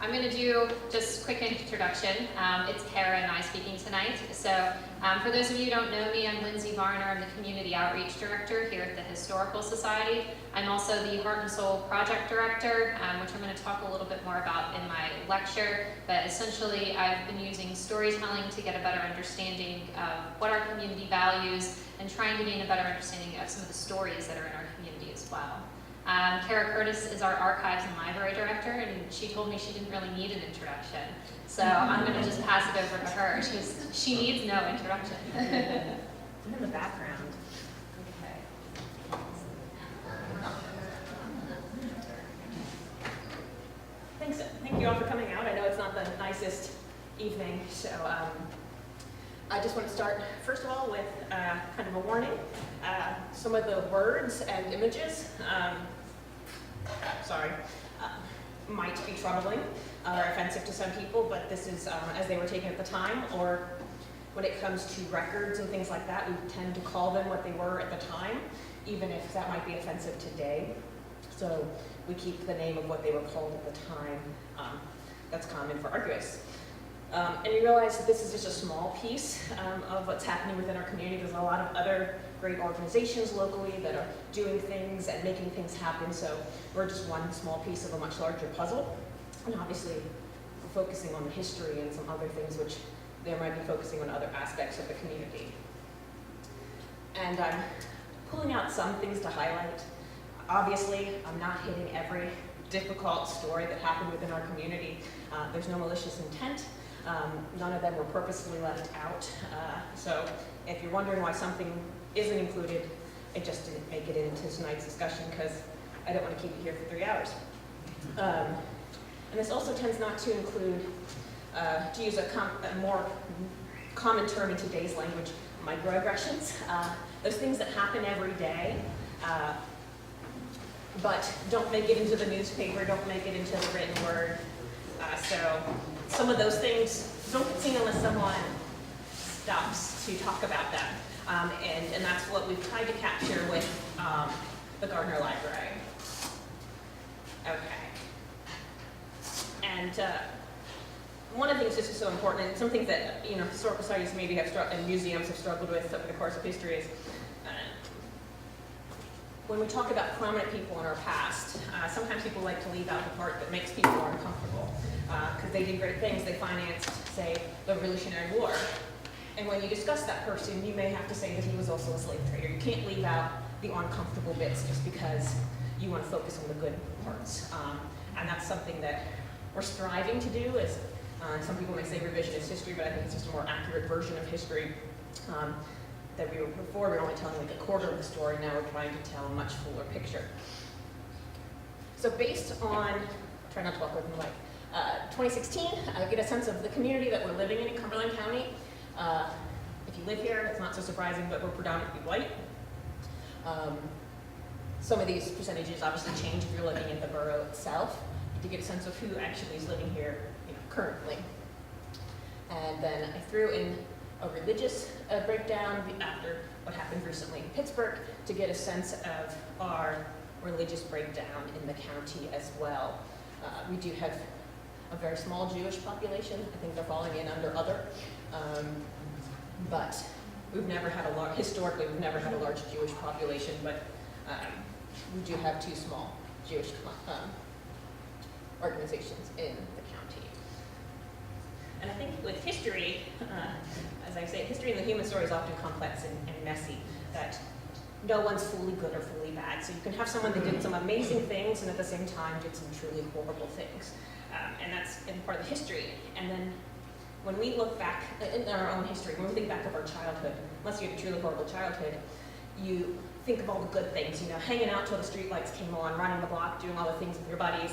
I'm going to do just a quick introduction. It's Cara and I speaking tonight. So for those of you who don't know me, I'm Lindsay Varner. I'm the Community Outreach Director here at the Historical Society. I'm also the Heart and Soul Project Director, which I'm going to talk a little bit more about in my lecture. But essentially, I've been using storytelling to get a better understanding of what our community values and trying to gain a better understanding of some of the stories that are in our community as well. Cara Curtis is our Archives and Library Director, and she told me she didn't really need an introduction. So I'm going to just pass it over to her. She needs no introduction. I'm in the background. Okay. Thank you all for coming out. I know it's not the nicest evening, so I just want to start, first of all, with kind of a warning. Some of the words and images, might be troubling or offensive to some people, but this is as they were taken at the time, or when it comes to records and things like that, we tend to call them what they were at the time, even if that might be offensive today. So we keep the name of what they were called at the time. That's common for archivists. And you realize that this is just a small piece of what's happening within our community. There's a lot of other great organizations locally that are doing things and making things happen, so we're just one small piece of a much larger puzzle. And obviously, we're focusing on the history and some other things which they might be focusing on other aspects of the community. And I'm pulling out some things to highlight. Obviously, I'm not hitting every difficult story that happened within our community. There's no malicious intent. None of them were purposefully left out. So if you're wondering why something isn't included, it just didn't make it into tonight's discussion because I don't want to keep you here for 3 hours. And this also tends not to include, to use a more common term in today's language, microaggressions. Those things that happen every day, but don't make it into the newspaper, don't make it into the written word. So some of those things don't get seen unless someone stops to talk about them. And that's what we've tried to capture with the Gardner Library. Okay. And one of the things this is so important, and some things that historical societies maybe have and museums have struggled with over the course of history is when we talk about prominent people in our past, sometimes people like to leave out the part that makes people more uncomfortable because they did great things. They financed, say, the Revolutionary War. And when you discuss that person, you may have to say that he was also a slave trader. You can't leave out the uncomfortable bits just because you want to focus on the good parts. And that's something that we're striving to do. Is some people may say revisionist history, but I think it's just a more accurate version of history. That before we were only telling like a quarter of the story, now we're trying to tell a much fuller picture. So based on, try not to walk away from the mic, 2016, I get a sense of the community that we're living in Cumberland County. If you live here, it's not so surprising, but we're predominantly white. Some of these percentages obviously change if you're looking at the borough itself to get a sense of who actually is living here currently. And then I threw in a religious breakdown after what happened recently in Pittsburgh to get a sense of our religious breakdown in the county as well. We do have a very small Jewish population. I think they're falling in under other. But we've never had a large, historically, we've never had a large Jewish population, but we do have 2 small Jewish organizations in the county. And I think with history, as I say, history and the human story is often complex and messy, that no one's fully good or fully bad. So you can have someone that did some amazing things and at the same time did some truly horrible things. And that's part of the history. And then when we look back in our own history, when we think back of our childhood, unless you had a truly horrible childhood, you think of all the good things, hanging out till the streetlights came on, running the block, doing all the things with your buddies,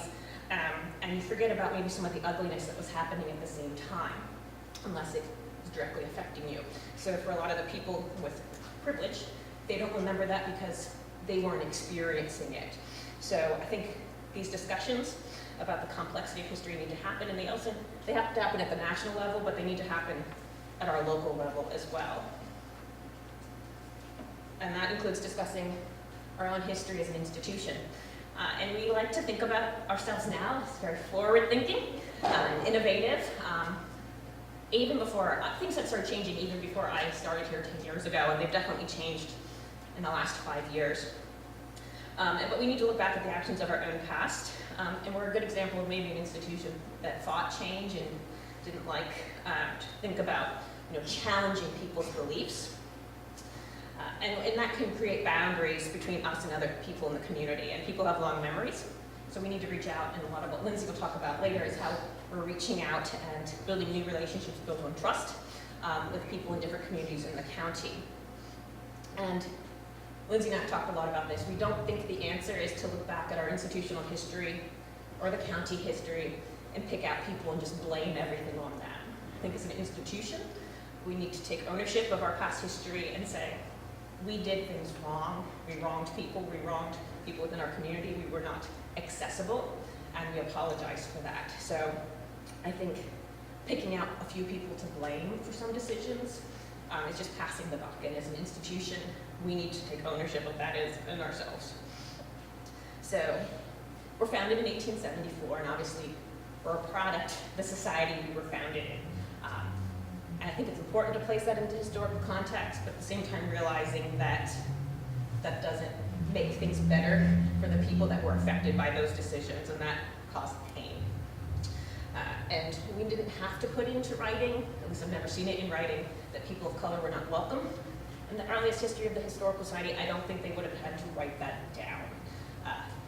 and you forget about maybe some of the ugliness that was happening at the same time, unless it was directly affecting you. So for a lot of the people with privilege, they don't remember that because they weren't experiencing it. So I think these discussions about the complexity of history need to happen, and they have to happen at the national level, but they need to happen at our local level as well. And that includes discussing our own history as an institution. And we like to think about ourselves now as very forward-thinking, innovative. Even before, things have started changing even before I started here 10 years ago, and they've definitely changed in the last 5 years. But we need to look back at the actions of our own past, and we're a good example of maybe an institution that fought change and didn't like to think about, challenging people's beliefs. And that can create boundaries between us and other people in the community, and people have long memories. So we need to reach out, and a lot of what Lindsay will talk about later is how we're reaching out and building new relationships built on trust with people in different communities in the county. And Lindsay and I talked a lot about this. We don't think the answer is to look back at our institutional history or the county history and pick out people and just blame everything on them. I think as an institution, we need to take ownership of our past history and say, we did things wrong, we wronged people within our community, we were not accessible, and we apologize for that. So I think picking out a few people to blame for some decisions is just passing the buck, and as an institution, we need to take ownership of that in ourselves. So we're founded in 1874, and obviously we're a product of the society we were founded in. And I think it's important to place that into historical context, but at the same time realizing that that doesn't make things better for the people that were affected by those decisions, and that caused pain. And we didn't have to put into writing, at least I've never seen it in writing, that people of color were not welcome. In the earliest history of the Historical Society, I don't think they would have had to write that down.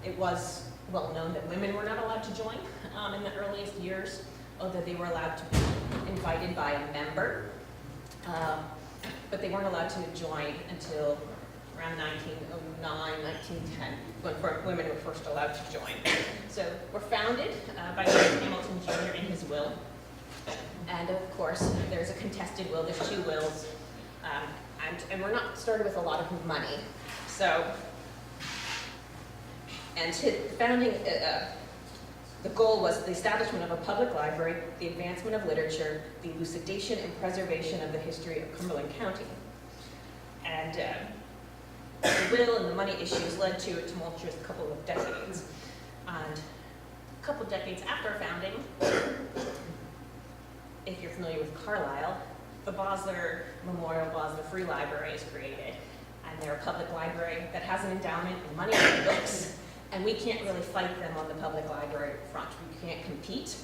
It was well known that women were not allowed to join in the earliest years, although they were allowed to be invited by a member, but they weren't allowed to join until around 1909, 1910, when women were first allowed to join. So we're founded by John Hamilton Jr. in his will, and of course there's a contested will, there's 2 wills, and we're not started with a lot of money. So, and his founding, the goal was the establishment of a public library, the advancement of literature, the elucidation and preservation of the history of Cumberland County. And the will and the money issues led to a tumultuous couple of decades. And a couple decades after our founding, if you're familiar with Carlisle, the Bosler Memorial Bosler Free Library is created. And they're a public library that has an endowment and money and books. And we can't really fight them on the public library front. We can't compete.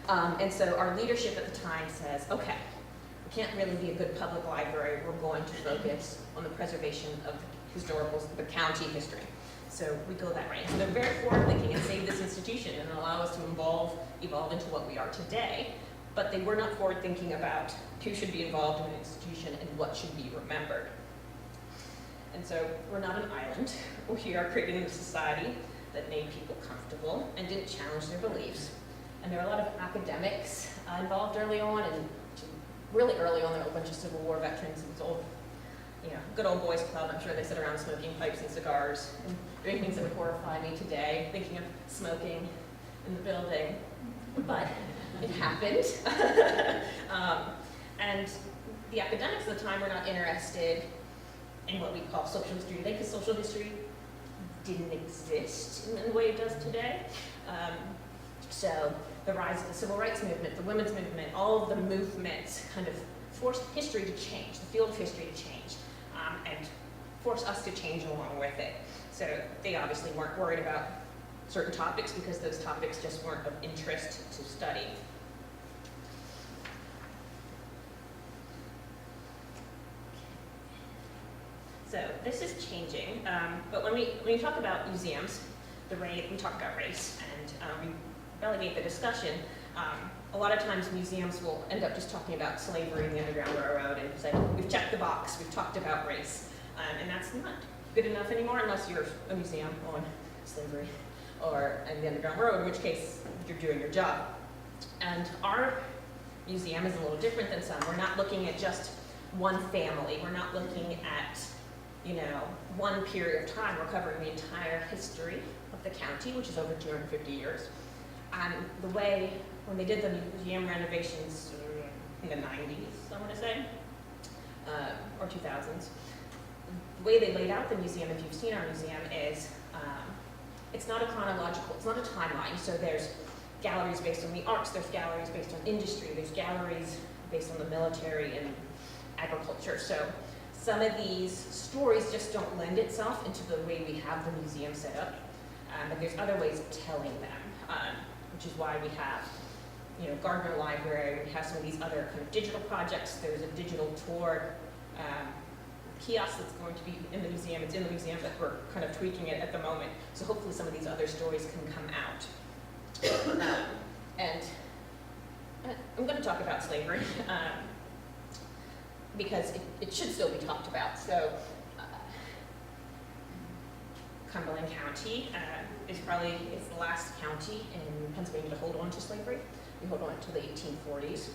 And so our leadership at the time says, okay, we can't really be a good public library. We're going to focus on the preservation of the county history. So we go that way. So they're very forward-thinking and save this institution and allow us to evolve into what we are today. But they were not forward-thinking about who should be involved in an institution and what should be remembered. And so we're not an island. We are creating a society that made people comfortable and didn't challenge their beliefs. And there are a lot of academics involved early on, and really early on there were a bunch of Civil War veterans. It was old, good old boys club. I'm sure they sit around smoking pipes and cigars and doing things that would horrify me today, thinking of smoking in the building. But it happened. And the academics at the time were not interested in what we call social history today, because social history didn't exist in the way it does today. So the rise of the civil rights movement, the women's movement, all of the movements kind of forced history to change, the field of history to change, and forced us to change along with it. So they obviously weren't worried about certain topics because those topics just weren't of interest to study. So this is changing, but when we talk about museums, we talk about race, and we relegate the discussion. A lot of times museums will end up just talking about slavery and the Underground Railroad and say, we've checked the box, we've talked about race, and that's not good enough anymore unless you're a museum on slavery and the Underground Railroad, in which case you're doing your job. And our museum is a little different than some. We're not looking at just one family. We're not looking at one period of time. We're covering the entire history of the county, which is over 250 years. And the way, when they did the museum renovations in the 90s, I want to say, or 2000s, the way they laid out the museum, if you've seen our museum, is it's not a chronological, it's not a timeline. So there's galleries based on the arts, there's galleries based on industry, there's galleries based on the military and agriculture. So some of these stories just don't lend itself into the way we have the museum set up. But there's other ways of telling them, which is why we have, Gardner Library, we have some of these other kind of digital projects. There's a digital tour kiosk that's going to be in the museum. It's in the museum, but we're kind of tweaking it at the moment. So hopefully some of these other stories can come out. And I'm going to talk about slavery because it should still be talked about. So Cumberland County is the last county in Pennsylvania to hold on to slavery. We hold on until the 1840s.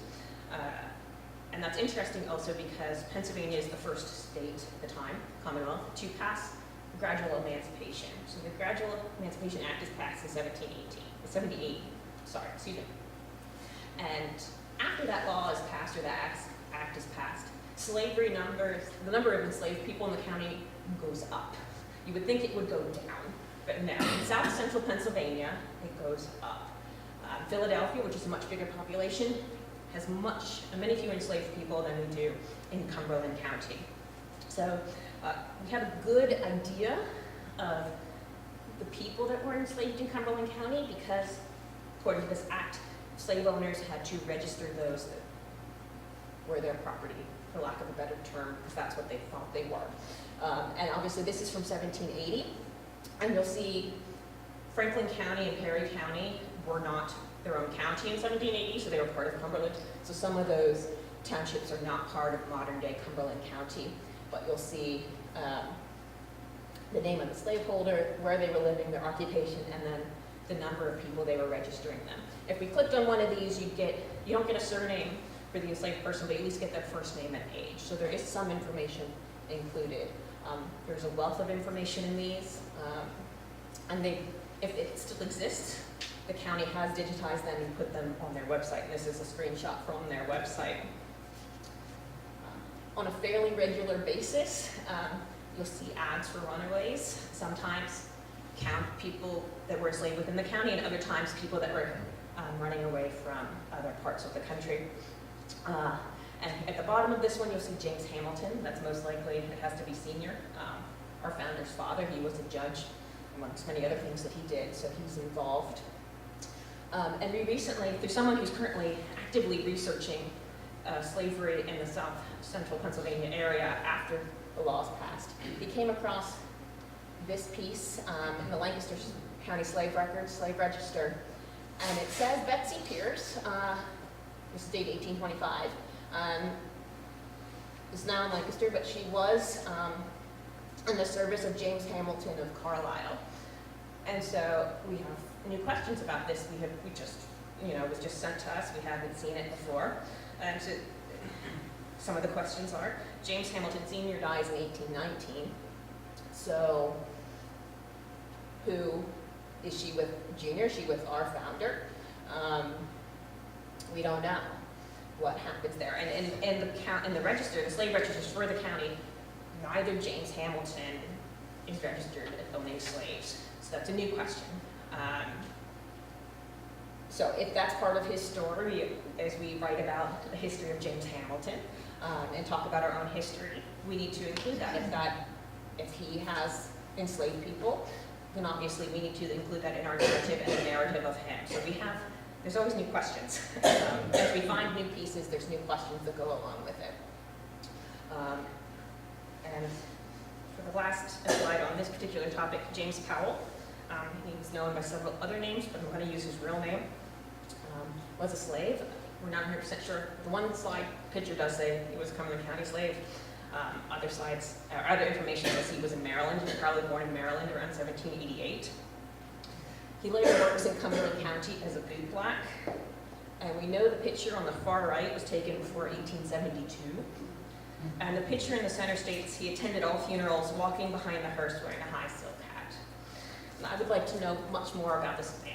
And that's interesting also because Pennsylvania is the first state at the time, Commonwealth, to pass gradual emancipation. So the Gradual Emancipation Act is passed in 1778, And after that law is passed, or that act is passed, the number of enslaved people in the county goes up. You would think it would go down, but no. In south central Pennsylvania, it goes up. Philadelphia, which is a much bigger population, has many fewer enslaved people than we do in Cumberland County. So we have a good idea of the people that were enslaved in Cumberland County because, according to this act, slave owners had to register those that were their property, for lack of a better term, because that's what they thought they were. And obviously this is from 1780, and you'll see Franklin County and Perry County were not their own county in 1780, so they were part of Cumberland. So some of those townships are not part of modern-day Cumberland County, but you'll see the name of the slaveholder, where they were living, their occupation, and then the number of people they were registering them. If we clicked on one of these, you don't get a surname for the enslaved person, but you at least get their first name and age. So there is some information included. There's a wealth of information in these, and if it still exists, the county has digitized them and put them on their website, and this is a screenshot from their website. On a fairly regular basis, you'll see ads for runaways. Sometimes count people that were enslaved within the county, and other times people that were running away from other parts of the country. And at the bottom of this one, you'll see James Hamilton. That's most likely, it has to be senior. Our founder's father, he was a judge, amongst many other things that he did, so he's involved. And we recently, through someone who's currently actively researching slavery in the south central Pennsylvania area after the laws passed, he came across this piece in the Lancaster County Slave Records, Slave Register, and it says Betsy Pierce, this is dated 1825, is now in Lancaster, but she was in the service of James Hamilton of Carlisle. And so we have new questions about this. We just, it was just sent to us. We haven't seen it before. And so some of the questions are, James Hamilton Sr. dies in 1819. So who is she with? Junior? Is she with our founder? We don't know what happens there. And in the register, the slave registers for the county, neither James Hamilton is registered as owning slaves. So that's a new question. So if that's part of his story, as we write about the history of James Hamilton and talk about our own history, we need to include that. If he has enslaved people, then obviously we need to include that in our narrative and the narrative of him. So there's always new questions. As we find new pieces, there's new questions that go along with it. And for the last slide on this particular topic, James Powell, he was known by several other names, but I'm going to use his real name, was a slave. We're not 100% sure. The one slide picture does say he was a Cumberland County slave. Other information says he was in Maryland. He was probably born in Maryland around 1788. He later works in Cumberland County as a bootblack. And we know the picture on the far right was taken before 1872. And the picture in the center states he attended all funerals, walking behind the hearse wearing a high silk hat. And I would like to know much more about this man.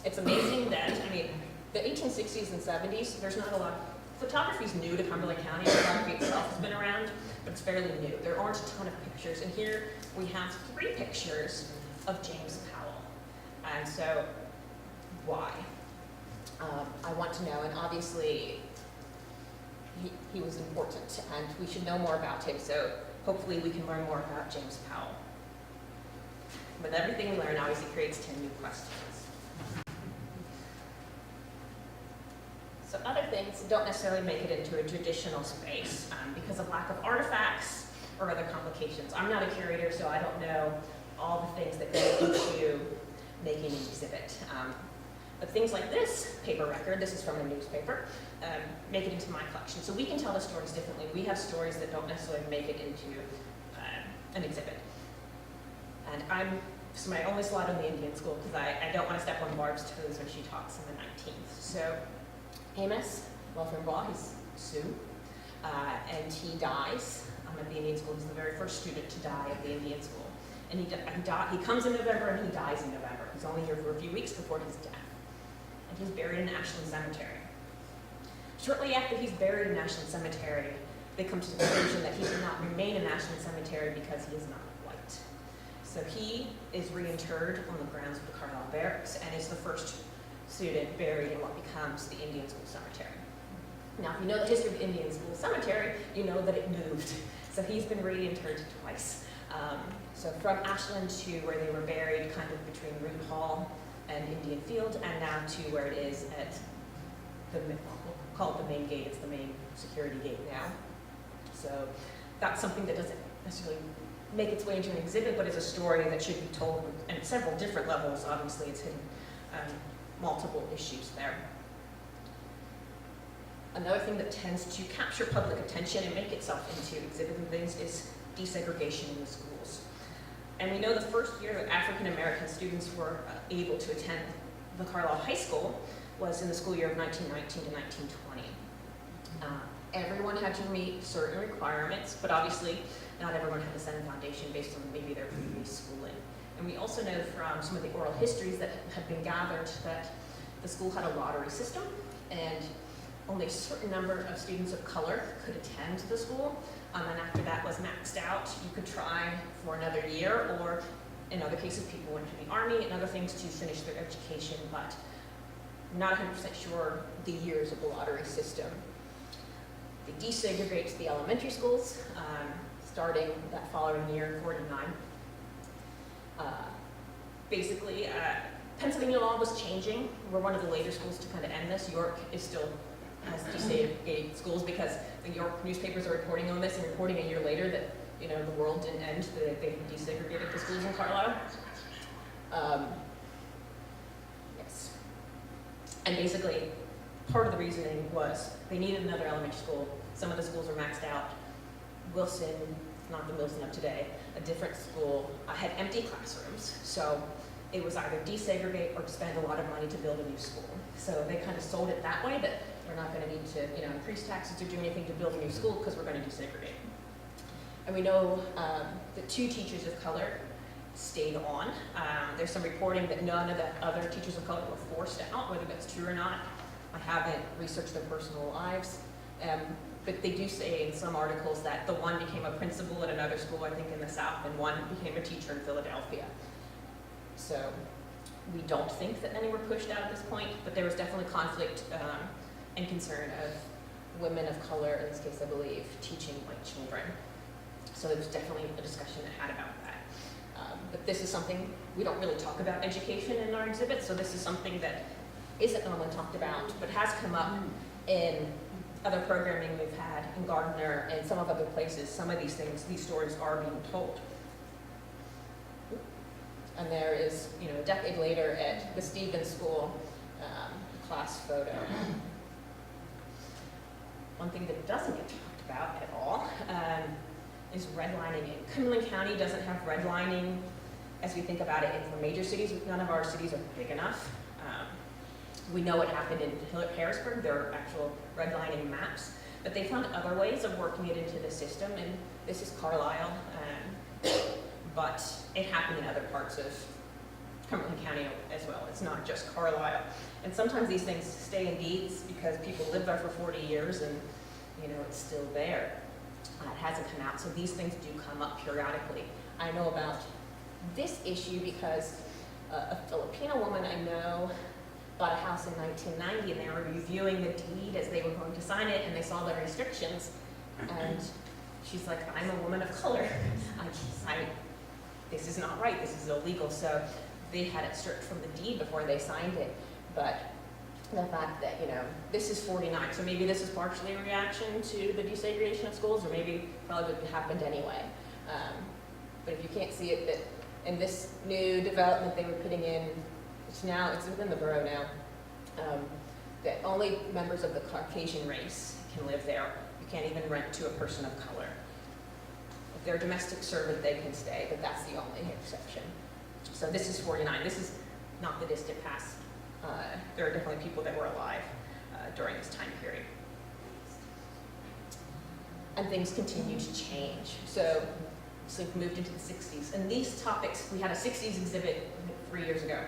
It's amazing that, the 1860s and 70s, there's not a lot. Photography is new to Cumberland County. Photography itself has been around, but it's fairly new. There aren't a ton of pictures. And here we have 3 pictures of James Powell. And so, why? I want to know, and obviously he was important, and we should know more about him, so hopefully we can learn more about James Powell. With everything we learn, obviously creates 10 new questions. So other things don't necessarily make it into a traditional space because of lack of artifacts or other complications. I'm not a curator, so I don't know all the things that go into making an exhibit. But things like this paper record, this is from a newspaper, make it into my collection. So we can tell the stories differently. We have stories that don't necessarily make it into an exhibit. And this is my only slide on the Indian school because I don't want to step on Barb's toes when she talks on the 19th. So Amos, Welfare he's Sioux, and he dies at the Indian school. He's the very first student to die at the Indian school. And he comes in November and he dies in November. He's only here for a few weeks before his death. And he's buried in Ashland Cemetery. Shortly after he's buried in Ashland Cemetery, they come to the conclusion that he cannot remain in Ashland Cemetery because he is not white. So he is reinterred on the grounds of the Carlisle Barracks and is the first student buried in what becomes the Indian School Cemetery. Now, if you know the history of the Indian School Cemetery, you know that it moved. So he's been reinterred twice. So from Ashland to where they were buried, kind of between Root Hall and Indian Field, and now to where it is at we'll call it the main gate. It's the main security gate now. So that's something that doesn't necessarily make its way into an exhibit, but is a story that should be told at several different levels. Obviously, it's hidden multiple issues there. Another thing that tends to capture public attention and make itself into exhibits and things is desegregation in the schools. And we know the first year that African American students were able to attend the Carlisle High School was in the school year of 1919 to 1920. Everyone had to meet certain requirements, but obviously not everyone had the same foundation based on maybe their previous schooling. And we also know from some of the oral histories that have been gathered that the school had a lottery system, and only a certain number of students of color could attend the school. And after that was maxed out, you could try for another year, or in other cases, people went to the Army and other things to finish their education, but I'm not 100% sure the years of the lottery system. They desegregate the elementary schools, starting that following year, 49. Basically, Pennsylvania law was changing. We're one of the later schools to kind of end this. York is still has desegregated schools because the York newspapers are reporting on this and reporting a year later that the world didn't end, that they desegregated the schools in Carlisle. Yes. And basically, part of the reasoning was they needed another elementary school. Some of the schools were maxed out. Wilson, not the Wilson of today, a different school, had empty classrooms. So it was either desegregate or spend a lot of money to build a new school. So they kind of sold it that way, that we're not going to need to increase taxes or do anything to build a new school because we're going to desegregate. And we know that 2 teachers of color stayed on. There's some reporting that none of the other teachers of color were forced out, whether that's true or not. I haven't researched their personal lives. But they do say in some articles that the one became a principal at another school, I think in the South, and one became a teacher in Philadelphia. So we don't think that any were pushed out at this point, but there was definitely conflict and concern of women of color, in this case I believe, teaching white children. So there was definitely a discussion had about that. But this is something, we don't really talk about education in our exhibits, so this is something that isn't normally talked about, but has come up in other programming we've had in Gardner and some of other places. Some of these things, these stories are being told. And there is, a decade later at the Stevens School class photo. One thing that doesn't get talked about at all is redlining. Cumberland County doesn't have redlining as we think about it in major cities. None of our cities are big enough. We know what happened in Harrisburg. There are actual redlining maps, but they found other ways of working it into the system, and this is Carlisle, but it happened in other parts of Cumberland County as well. It's not just Carlisle. And sometimes these things stay in deeds because people live there for 40 years and it's still there. It hasn't come out, so these things do come up periodically. I know about this issue because a Filipino woman I know bought a house in 1990, and they were reviewing the deed as they were going to sign it, and they saw the restrictions, and she's like, I'm a woman of color. This is not right, this is illegal. So they had it stripped from the deed before they signed it. But the fact that, this is 49, so maybe this is partially a reaction to the desegregation of schools, or maybe probably would have happened anyway. But if you can't see it, that in this new development they were putting in, it's within the borough now, that only members of the Caucasian race can live there. You can't even rent to a person of color. If they're a domestic servant, they can stay, but that's the only exception. So this is 49. This is not the distant past. There are definitely people that were alive during this time period. And things continue to change. So we've moved into the 60s. And these topics, we had a 60s exhibit 3 years ago.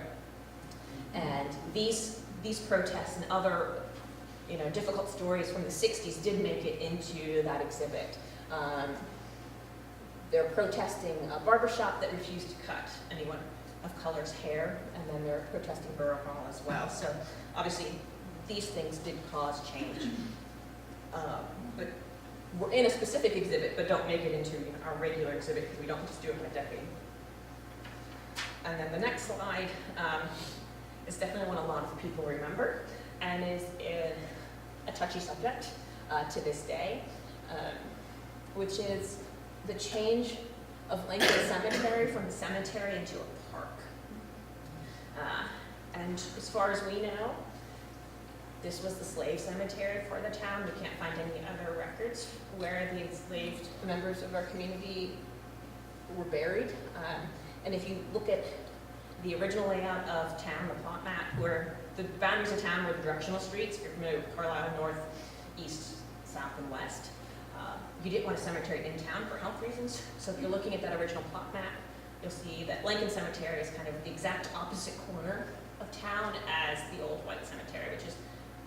And these protests and other difficult stories from the 60s did make it into that exhibit. They're protesting a barbershop that refused to cut anyone of color's hair, and then they're protesting Borough Hall as well. So obviously these things did cause change. But we're in a specific exhibit, but don't make it into our regular exhibit because we don't just do it by decade. And then the next slide is definitely one a lot of people remember, and is a touchy subject to this day, which is the change of Lincoln Cemetery from a cemetery into a park. And as far as we know, this was the slave cemetery for the town. We can't find any other records where the enslaved members of our community were buried. And if you look at the original layout of town, the plot map, where the boundaries of town were the directional streets, if you're familiar with Carlisle, north, east, south, and west. You didn't want a cemetery in town for health reasons. So if you're looking at that original plot map, you'll see that Lincoln Cemetery is kind of the exact opposite corner of town as the old white cemetery, which is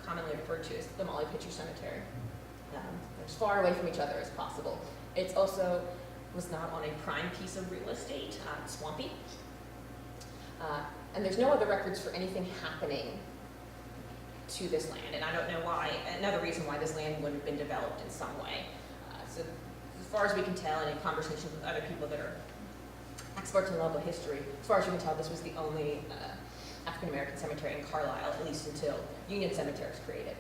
commonly referred to as the Molly Pitcher Cemetery. As far away from each other as possible. It's also was not on a prime piece of real estate, swampy. And there's no other records for anything happening to this land, and I don't know why. Another reason why this land would have been developed in some way. So as far as we can tell, and in conversations with other people that are experts in local history, as far as we can tell, this was the only African-American cemetery in Carlisle, at least until Union Cemetery was created.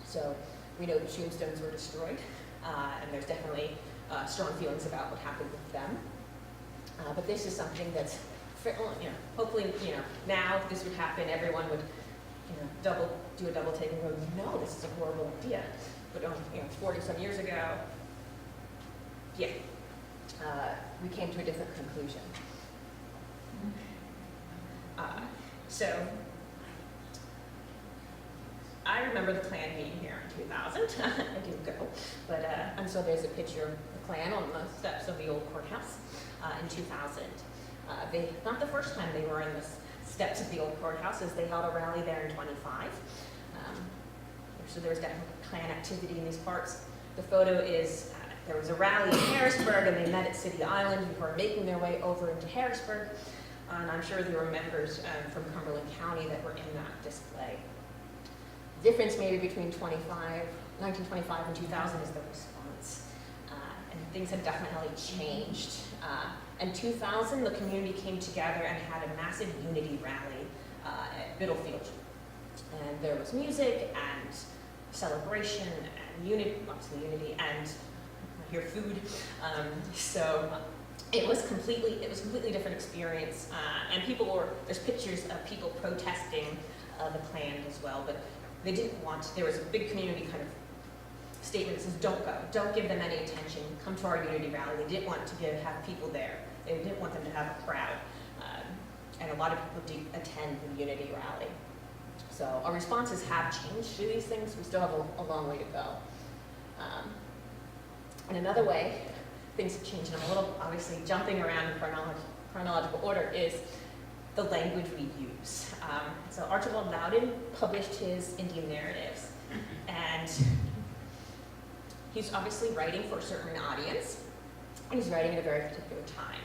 So we know the tombstones were destroyed, and there's definitely strong feelings about what happened with them. But this is something that's, hopefully, now if this would happen, everyone would, do a double take and go, no, this is a horrible idea. But 40 some years ago, we came to a different conclusion. So I remember the Klan being here in 2000. I didn't go, but and so there's a picture of the Klan on the steps of the old courthouse in 2000. Not the first time they were in the steps of the old courthouse, as they held a rally there in 25. So there was definitely Klan activity in these parts. The photo is, there was a rally in Harrisburg, and they met at City Island before making their way over into Harrisburg. And I'm sure there were members from Cumberland County that were in that display. The difference maybe between 1925 and 2000 is the response. And things have definitely changed. In 2000, the community came together and had a massive unity rally at Biddlefield. And there was music and celebration and unity, and I hear food. So it was completely different experience. And there's pictures of people protesting the Klan as well, but they didn't want, there was a big community kind of statement that says, don't go, don't give them any attention, come to our unity rally. They didn't want to have people there. They didn't want them to have a crowd. And a lot of people did attend the unity rally. So our responses have changed to these things. We still have a long way to go. And another way things have changed, and I'm a little obviously jumping around in chronological order, is the language we use. So Archibald Loudon published his Indian narratives, and he's obviously writing for a certain audience, and he's writing at a very particular time.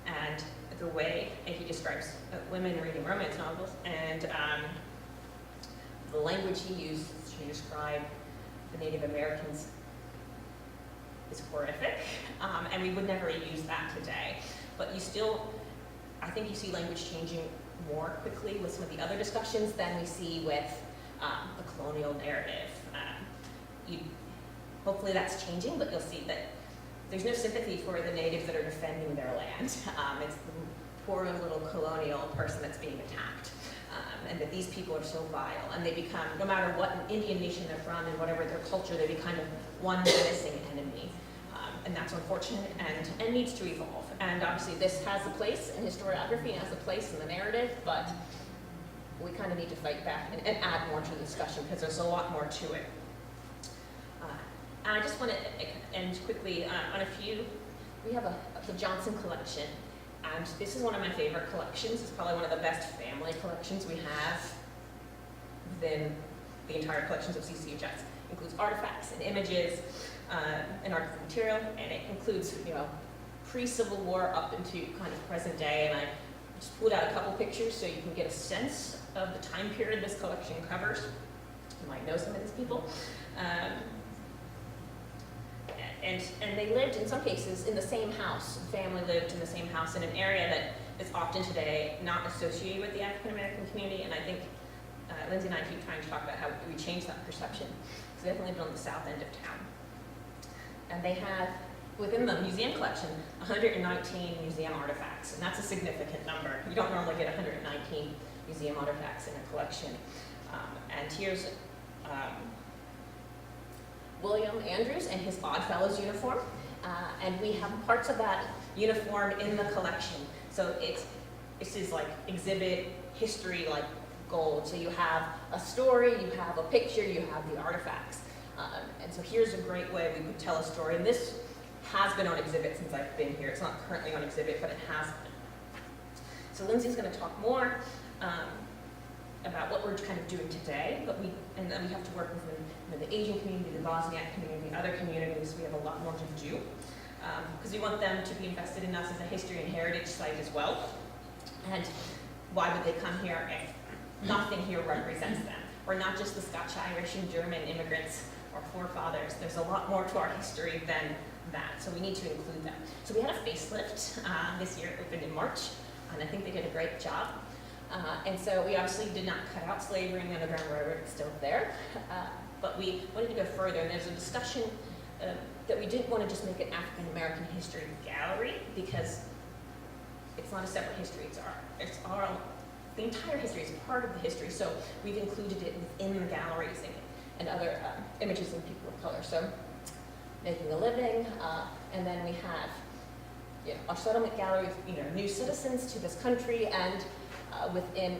And the way he describes women reading romance novels, and the language he uses to describe the Native Americans is horrific, and we would never use that today. But you still, I think you see language changing more quickly with some of the other discussions than we see with the colonial narrative. Hopefully that's changing, but you'll see that there's no sympathy for the natives that are defending their land. It's the poor little colonial person that's being attacked. And that these people are so vile, and they become, no matter what Indian nation they're from and whatever their culture, they become one menacing enemy. And that's unfortunate and needs to evolve. And obviously this has a place in historiography and has a place in the narrative, but we kind of need to fight back and add more to the discussion because there's a lot more to it. And I just want to end quickly on a few. We have the Johnson collection, and this is one of my favorite collections. It's probably one of the best family collections we have within the entire collections of CCHS. It includes artifacts and images and archival material, and it includes, pre-Civil War up into kind of present day. And I just pulled out a couple pictures so you can get a sense of the time period this collection covers. You might know some of these people. And they lived, in some cases, in the same house. The family lived in the same house in an area that is often today not associated with the African American community, and I think Lindsay and I keep trying to talk about how we change that perception. So they definitely lived on the south end of town. And they have, within the museum collection, 119 museum artifacts, and that's a significant number. You don't normally get 119 museum artifacts in a collection. And here's William Andrews and his Oddfellows uniform, and we have parts of that uniform in the collection. So this is like exhibit history, like gold. So you have a story, you have a picture, you have the artifacts. And so here's a great way we could tell a story. And this has been on exhibit since I've been here. It's not currently on exhibit, but it has been. So Lindsay's going to talk more about what we're kind of doing today, and then we have to work with the Asian community, the Bosniak community, other communities. We have a lot more to do because we want them to be invested in us as a history and heritage site as well. And why would they come here if nothing here represents them? We're not just the Scotch, Irish, and German immigrants or forefathers. There's a lot more to our history than that, so we need to include them. So we had a facelift this year. It opened in March, and I think they did a great job. And so we obviously did not cut out slavery in the Underground Railroad. It's still there. But we wanted to go further, and there's a discussion that we didn't want to just make an African American history gallery because it's not a separate history. The entire history is part of the history, so we've included it within the galleries and other images of people of color. So making a living, and then we have our settlement gallery with new citizens to this country, and within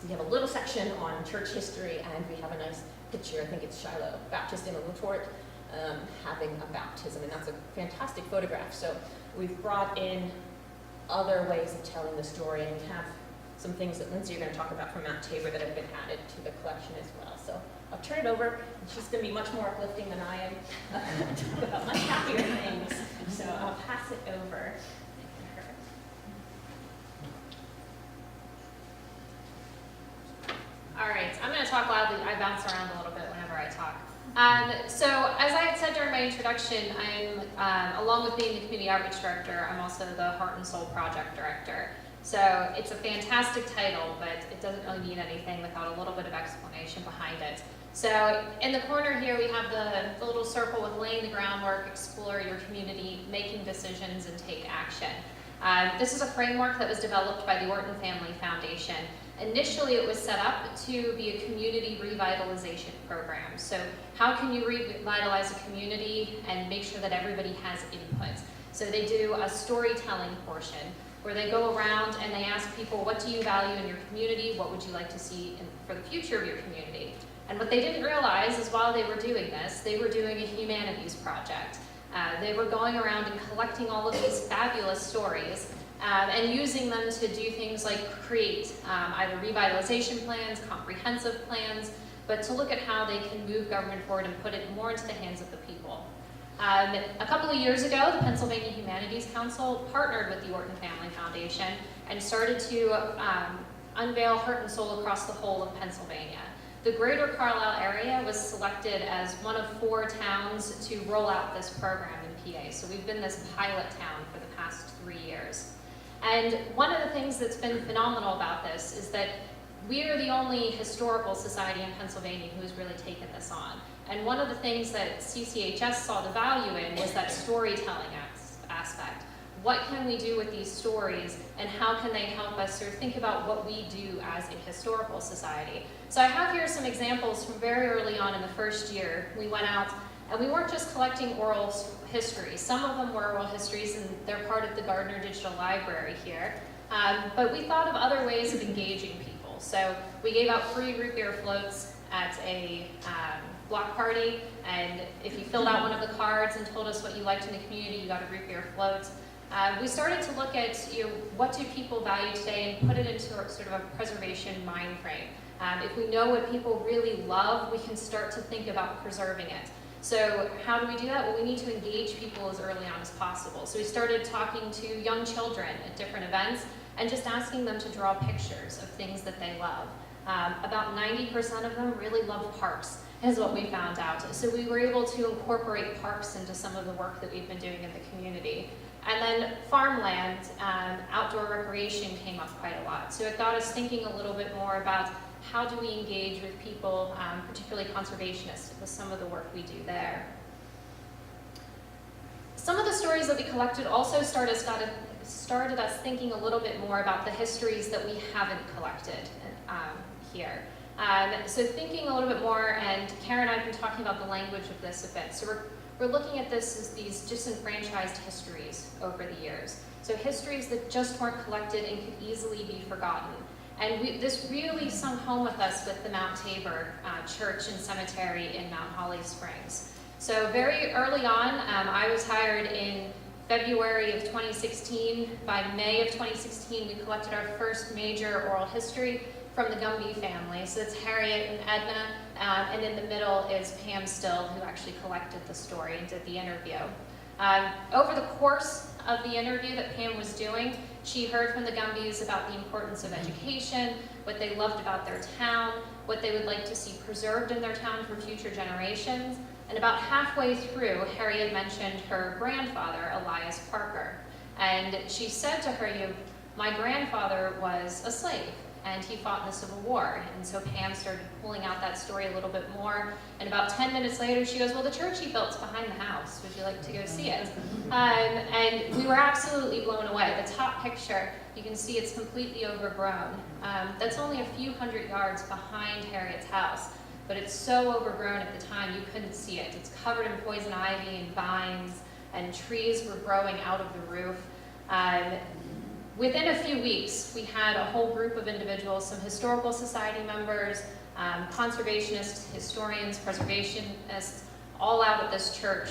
we have a little section on church history, and we have a nice picture. I think it's Shiloh Baptist in a retort having a baptism, and that's a fantastic photograph. So we've brought in other ways of telling the story, and we have some things that Lindsay are going to talk about from Mount Tabor that have been added to the collection as well. So I'll turn it over, and she's going to be much more uplifting than I am, talk about much happier things. So I'll pass it over. All right, I'm going to talk loudly. I bounce around a little bit whenever I talk. So as I had said during my introduction, I'm, along with being the Community Outreach Director, I'm also the Heart and Soul Project Director. So it's a fantastic title, but it doesn't really mean anything without a little bit of explanation behind it. So in the corner here, we have the little circle with laying the groundwork, explore your community, making decisions, and take action. This is a framework that was developed by the Orton Family Foundation. Initially, it was set up to be a community revitalization program. So how can you revitalize a community and make sure that everybody has input? So they do a storytelling portion where they go around and they ask people, what do you value in your community? What would you like to see for the future of your community? And what they didn't realize is while they were doing this, they were doing a humanities project. They were going around and collecting all of these fabulous stories and using them to do things like create either revitalization plans, comprehensive plans, but to look at how they can move government forward and put it more into the hands of the people. A couple of years ago, the Pennsylvania Humanities Council partnered with the Orton Family Foundation and started to unveil Heart and Soul across the whole of Pennsylvania. The greater Carlisle area was selected as one of 4 towns to roll out this program in PA. So we've been this pilot town for the past 3 years. And one of the things that's been phenomenal about this is that we are the only historical society in Pennsylvania who has really taken this on. And one of the things that CCHS saw the value in was that storytelling aspect. What can we do with these stories, and how can they help us sort of think about what we do as a historical society? So I have here some examples from very early on in the first year. We went out, and we weren't just collecting oral histories. Some of them were oral histories, and they're part of the Gardner Digital Library here. But we thought of other ways of engaging people. So we gave out free root beer floats at a block party, and if you filled out one of the cards and told us what you liked in the community, you got a root beer float. We started to look at what do people value today and put it into sort of a preservation mind frame. If we know what people really love, we can start to think about preserving it. So how do we do that? Well, we need to engage people as early on as possible. So we started talking to young children at different events and just asking them to draw pictures of things that they love. About 90% of them really love parks, is what we found out. So we were able to incorporate parks into some of the work that we've been doing in the community. And then farmland, outdoor recreation came up quite a lot. So it got us thinking a little bit more about how do we engage with people, particularly conservationists, with some of the work we do there. Some of the stories that we collected also started us thinking a little bit more about the histories that we haven't collected here. So thinking a little bit more, and Cara and I have been talking about the language of this a bit. So we're looking at this as these disenfranchised histories over the years. So histories that just weren't collected and could easily be forgotten. And this really sunk home with us with the Mount Tabor Church and Cemetery in Mount Holly Springs. So very early on, I was hired in February of 2016. By May of 2016, we collected our first major oral history from the Gumby family. So it's Harriet and Edna, and in the middle is Pam Still, who actually collected the story and did the interview. Over the course of the interview that Pam was doing, she heard from the Gumbys about the importance of education, what they loved about their town, what they would like to see preserved in their town for future generations. And about halfway through, Harriet mentioned her grandfather, Elias Parker. And she said to her, my grandfather was a slave, and he fought in the Civil War. And so Pam started pulling out that story a little bit more. And about 10 minutes later, she goes, well, the church he built's behind the house. Would you like to go see it? And we were absolutely blown away. The top picture, you can see it's completely overgrown. That's only a few hundred yards behind Harriet's house, but it's so overgrown at the time you couldn't see it. It's covered in poison ivy and vines, and trees were growing out of the roof. Within a few weeks, we had a whole group of individuals, some historical society members, conservationists, historians, preservationists, all out at this church,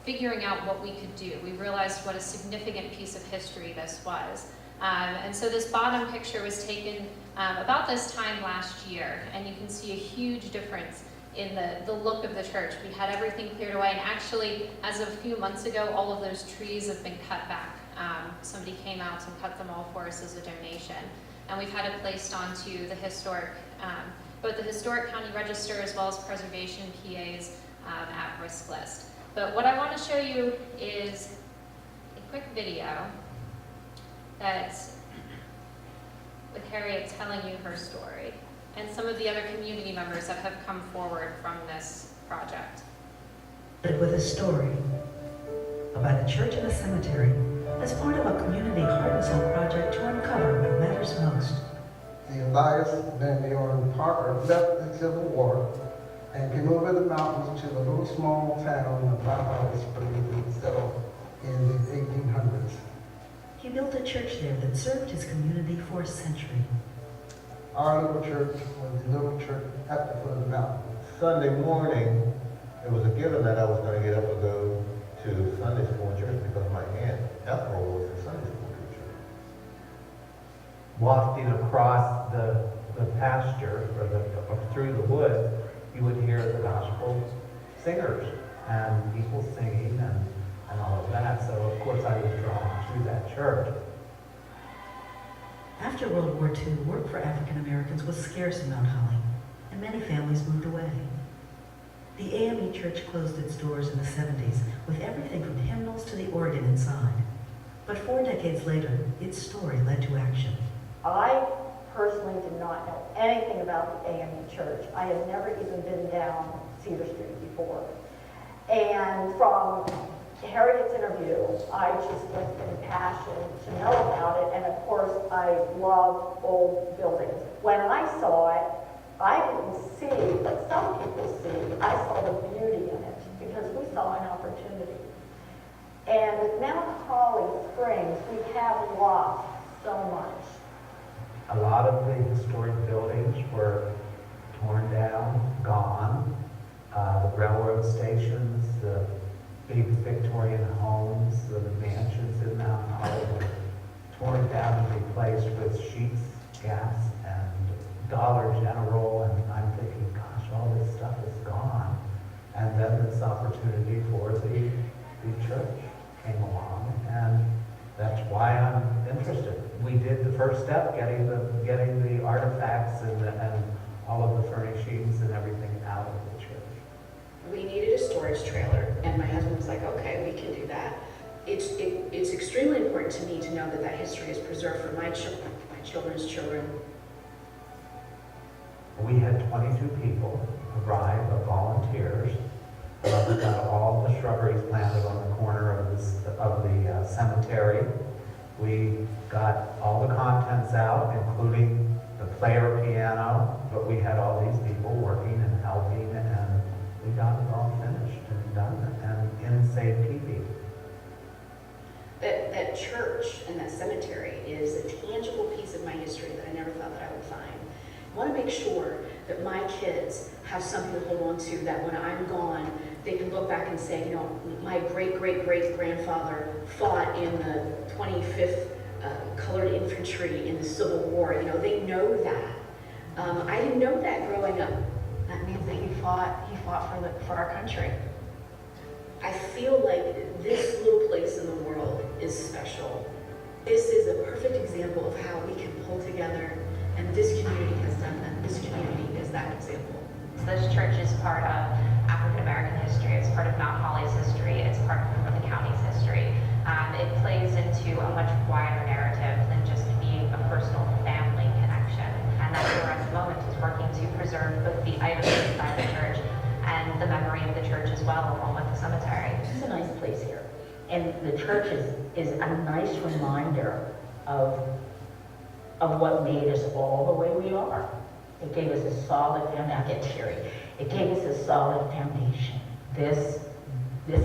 figuring out what we could do. We realized what a significant piece of history this was. And so this bottom picture was taken about this time last year, and you can see a huge difference in the look of the church. We had everything cleared away, and actually, as of a few months ago, all of those trees have been cut back. Somebody came out and cut them all for us as a donation. And we've had it placed onto the historic, both the Historic County Register as well as Preservation PA's at-risk list. But what I want to show you is a quick video that's with Harriet telling you her story, and some of the other community members that have come forward from this project. With a story about a church and a cemetery as part of a community heart and soul project to uncover what matters most. The Elias Van Buren Parker left the Civil War and came over the mountains to the little small town of Powell, Springs, settled in the 1800s. He built a church there that served his community for a century. Our little church was the little church at the foot of the mountain. Sunday morning, it was a given that I was going to get up and go to Sunday school in church because my aunt Ethel was a Sunday school teacher. Wafting across the pasture or through the woods, you would hear the gospel singers and people singing and all of that. So of course I was drawn to that church. After World War II, work for African Americans was scarce in Mount Holly, and many families moved away. The AME Church closed its doors in the 70s with everything from hymnals to the organ inside. But 4 decades later, its story led to action. I personally did not know anything about the AME Church. I had never even been down Cedar Street before. And from Harriet's interview, I just was impassioned to know about it. And of course, I love old buildings. When I saw it, I didn't see what some people see. I saw the beauty in it because we saw an opportunity. And with Mount Holly Springs, we have lost so much. A lot of the historic buildings were torn down, gone. The railroad stations, the big Victorian homes, the mansions in Mount Holly were torn down and replaced with Sheets, Gas, and Dollar General. And I'm thinking, gosh, all this stuff is gone. And then this opportunity for the church came along, and that's why I'm interested. We did the first step, getting the artifacts and all of the furnishings and everything out of the church. We needed a storage trailer, and my husband was like, okay, we can do that. It's extremely important to me to know that that history is preserved for my children, my children's children. We had 22 people arrive of volunteers. We got all the shrubberies planted on the corner of the cemetery. We got all the contents out, including the player piano, but we had all these people working and helping, and we got it all finished and done and in safekeeping. That church and that cemetery is a tangible piece of my history that I never thought that I would find. I want to make sure that my kids have something to hold on to, that when I'm gone, they can look back and say, you know, my great-great-great-grandfather fought in the 25th Colored Infantry in the Civil War. You know, they know that. I didn't know that growing up. That means that he fought for our country. I feel like this little place in the world is special. This is a perfect example of how we can pull together, and this community has done that. This community is that example. This church is part of African American history. It's part of Mount Holly's history. It's part of Cumberland County's history. It plays into a much wider narrative than just being a personal family connection. And that's where at the moment is working to preserve both the items inside the church and the memory of the church as well, along with the cemetery. This is a nice place here. And the church is a nice reminder of what made us all the way we are. It gave us a solid foundation. I get teary. It gave us a solid foundation. This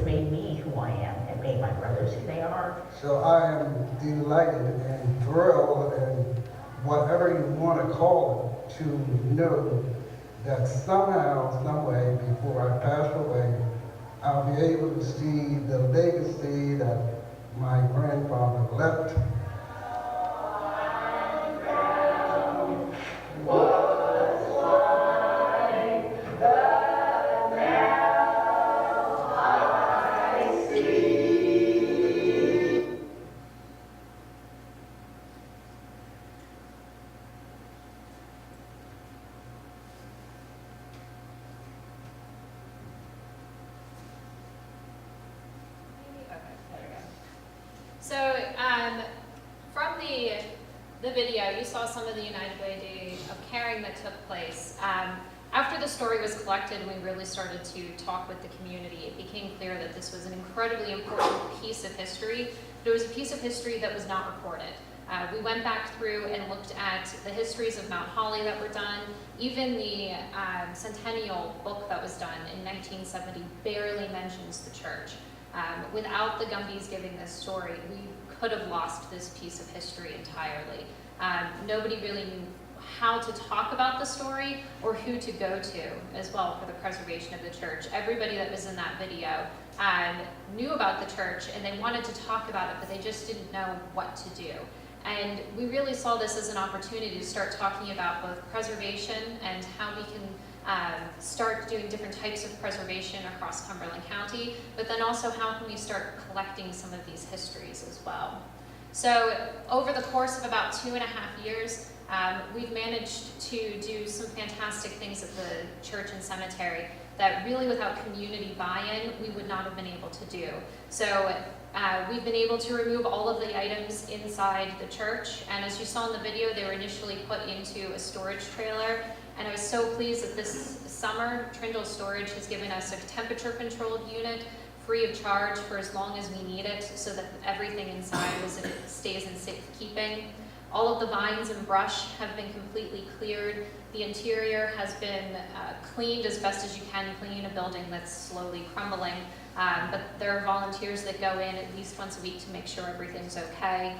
made me who I am. It made my brothers who they are. So I am delighted and thrilled and whatever you want to call it, to know that somehow, some way, before I pass away, I'll be able to see the legacy that my grandfather left. So from the video, you saw some of the United Way Day of Caring that took place. After the story was collected and we really started to talk with the community, it became clear that this was an incredibly important piece of history, but it was a piece of history that was not recorded. We went back through and looked at the histories of Mount Holly that were done. Even the centennial book that was done in 1970 barely mentions the church. Without the Gumbies giving this story, we could have lost this piece of history entirely. Nobody really knew how to talk about the story or who to go to as well for the preservation of the church. Everybody that was in that video knew about the church and they wanted to talk about it, but they just didn't know what to do. And we really saw this as an opportunity to start talking about both preservation and how we can start doing different types of preservation across Cumberland County, but then also how can we start collecting some of these histories as well. So over the course of about 2.5 years, we've managed to do some fantastic things at the church and cemetery that really without community buy-in, we would not have been able to do. So we've been able to remove all of the items inside the church, and as you saw in the video, they were initially put into a storage trailer, and I was so pleased that this summer, Trindle Storage has given us a temperature-controlled unit free of charge for as long as we need it, so that everything inside stays in safekeeping. All of the vines and brush have been completely cleared. The interior has been cleaned as best as you can clean a building that's slowly crumbling. But there are volunteers that go in at least once a week to make sure everything's okay.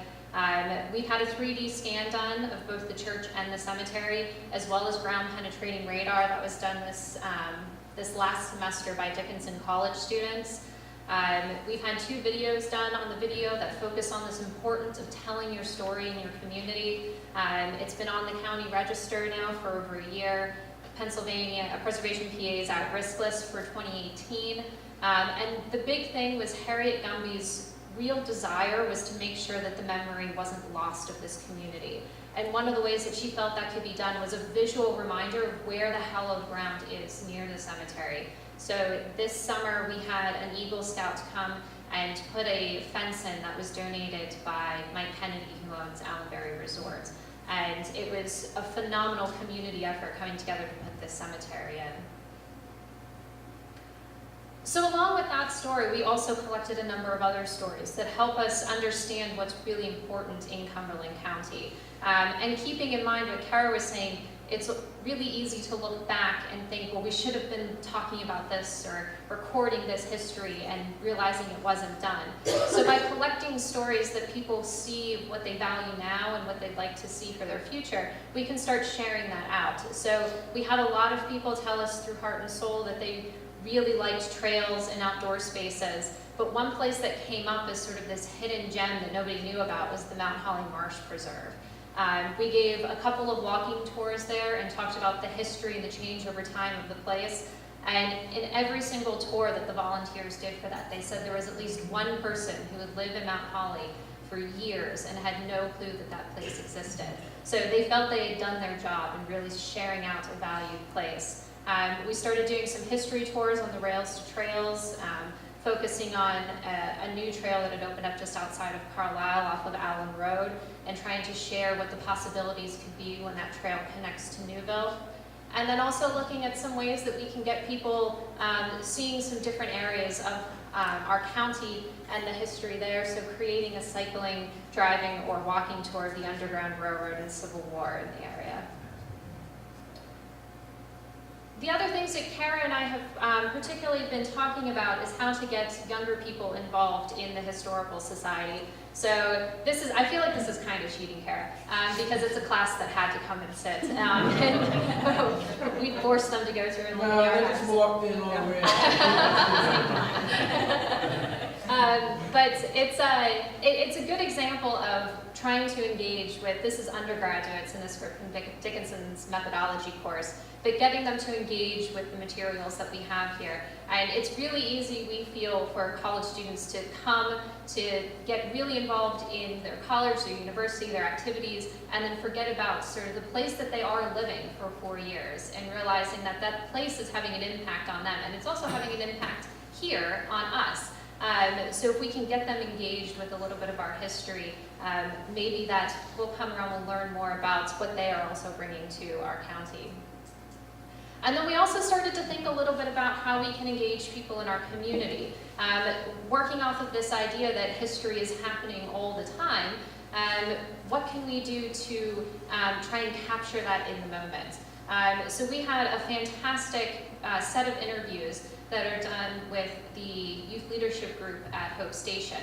We've had a 3D scan done of both the church and the cemetery, as well as ground penetrating radar that was done this last semester by Dickinson College students. We've had 2 videos done on the video that focus on this importance of telling your story in your community. It's been on the county register now for over a year. Pennsylvania Preservation PA's at-risk list for 2018. And the big thing was Harriet Gumby's real desire was to make sure that the memory wasn't lost of this community. And one of the ways that she felt that could be done was a visual reminder of where the hallowed ground is near the cemetery. So this summer we had an Eagle Scout come and put a fence in that was donated by Mike Kennedy, who owns Allenbury Resort. And it was a phenomenal community effort coming together to put this cemetery in. So along with that story, we also collected a number of other stories that help us understand what's really important in Cumberland County. And keeping in mind what Cara was saying, it's really easy to look back and think, well, we should have been talking about this or recording this history and realizing it wasn't done. So by collecting stories that people see what they value now and what they'd like to see for their future, we can start sharing that out. So we had a lot of people tell us through Heart and Soul that they really liked trails and outdoor spaces, but one place that came up as sort of this hidden gem that nobody knew about was the Mount Holly Marsh Preserve. We gave a couple of walking tours there and talked about the history and the change over time of the place. And in every single tour that the volunteers did for that, they said there was at least one person who had lived in Mount Holly for years and had no clue that that place existed. So they felt they had done their job in really sharing out a valued place. We started doing some history tours on the Rails to Trails, focusing on a new trail that had opened up just outside of Carlisle off of Allen Road, and trying to share what the possibilities could be when that trail connects to Newville. And then also looking at some ways that we can get people seeing some different areas of our county and the history there, so creating a cycling, driving, or walking tour of the Underground Railroad and Civil War in the area. The other things that Cara and I have particularly been talking about is how to get younger people involved in the Historical Society. So this is, I feel like this is kind of cheating, Cara, because it's a class that had to come and sit. And we forced them to go through and look at our just walked in already. But it's a good example of trying to engage with, this is undergraduates in this group from Dickinson's methodology course, but getting them to engage with the materials that we have here. And it's really easy, we feel, for college students to come, to get really involved in their college, their university, their activities, and then forget about sort of the place that they are living for 4 years, and realizing that that place is having an impact on them, and it's also having an impact here on us. So if we can get them engaged with a little bit of our history, maybe that will come around and learn more about what they are also bringing to our county. And then we also started to think a little bit about how we can engage people in our community. Working off of this idea that history is happening all the time, what can we do to try and capture that in the moment? So we had a fantastic set of interviews that are done with the youth leadership group at Hope Station.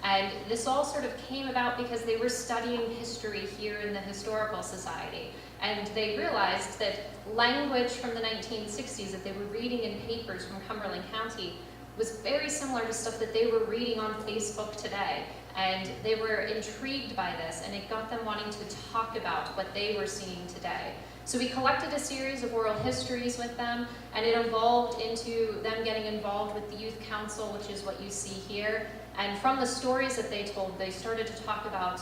And this all sort of came about because they were studying history here in the Historical Society. And they realized that language from the 1960s that they were reading in papers from Cumberland County was very similar to stuff that they were reading on Facebook today. And they were intrigued by this, and it got them wanting to talk about what they were seeing today. So we collected a series of oral histories with them, and it evolved into them getting involved with the youth council, which is what you see here. And from the stories that they told, they started to talk about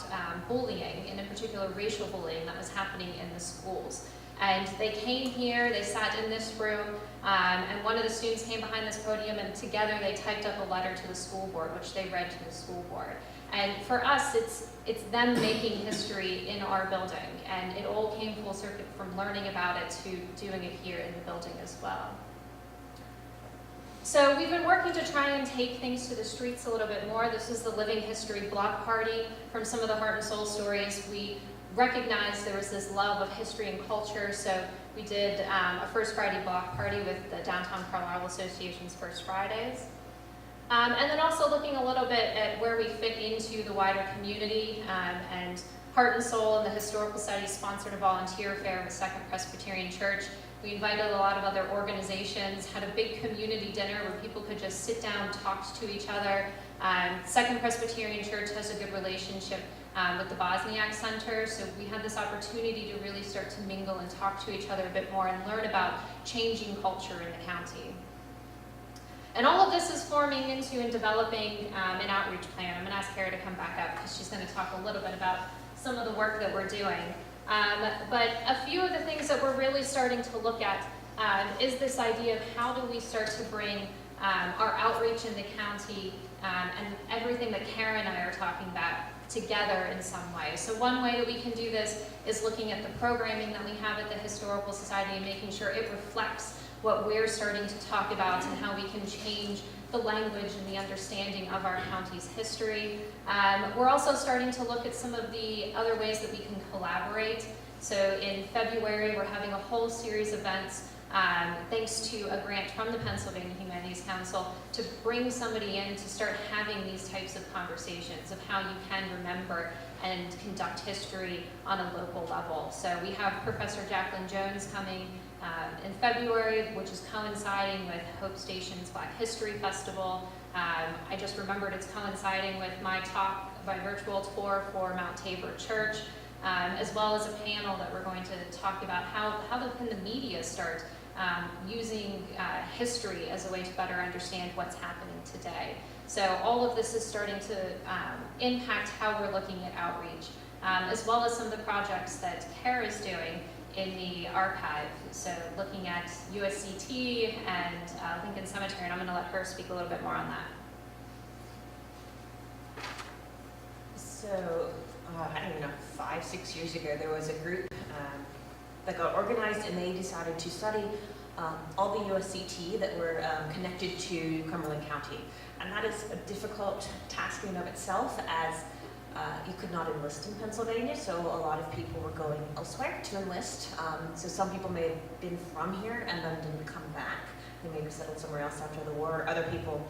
bullying, and in particular racial bullying that was happening in the schools. And they came here, they sat in this room, and one of the students came behind this podium, and together they typed up a letter to the school board, which they read to the school board. And for us, it's them making history in our building, and it all came full circuit from learning about it to doing it here in the building as well. So we've been working to try and take things to the streets a little bit more. This is the Living History block party. From some of the heart and soul stories, we recognized there was this love of history and culture, so we did a First Friday block party with the Downtown Carlisle Association's First Fridays. And then also looking a little bit at where we fit into the wider community, and Heart and Soul and the Historical Society sponsored a volunteer fair with Second Presbyterian Church. We invited a lot of other organizations, had a big community dinner where people could just sit down, talk to each other. Second Presbyterian Church has a good relationship with the Bosniak Center, so we had this opportunity to really start to mingle and talk to each other a bit more and learn about changing culture in the county. And all of this is forming into and developing an outreach plan. I'm going to ask Cara to come back up because she's going to talk a little bit about some of the work that we're doing. But a few of the things that we're really starting to look at is this idea of how do we start to bring our outreach in the county and everything that Cara and I are talking about together in some way. So one way that we can do this is looking at the programming that we have at the Historical Society and making sure it reflects what we're starting to talk about and how we can change the language and the understanding of our county's history. We're also starting to look at some of the other ways that we can collaborate. So in February, we're having a whole series of events thanks to a grant from the Pennsylvania Humanities Council to bring somebody in to start having these types of conversations of how you can remember and conduct history on a local level. So we have Professor Jacqueline Jones coming in February, which is coinciding with Hope Station's Black History Festival. I just remembered it's coinciding with my talk, my virtual tour for Mount Tabor Church, as well as a panel that we're going to talk about how can the media start using history as a way to better understand what's happening today. So all of this is starting to impact how we're looking at outreach, as well as some of the projects that Cara is doing in the archive. So looking at USCT and Lincoln Cemetery, and I'm going to let her speak a little bit more on that. So, I don't know, 5-6 years ago, there was a group that got organized, and they decided to study all the USCT that were connected to Cumberland County. And that is a difficult task in and of itself, as you could not enlist in Pennsylvania, so a lot of people were going elsewhere to enlist. So some people may have been from here and then didn't come back. They maybe settled somewhere else after the war. Other people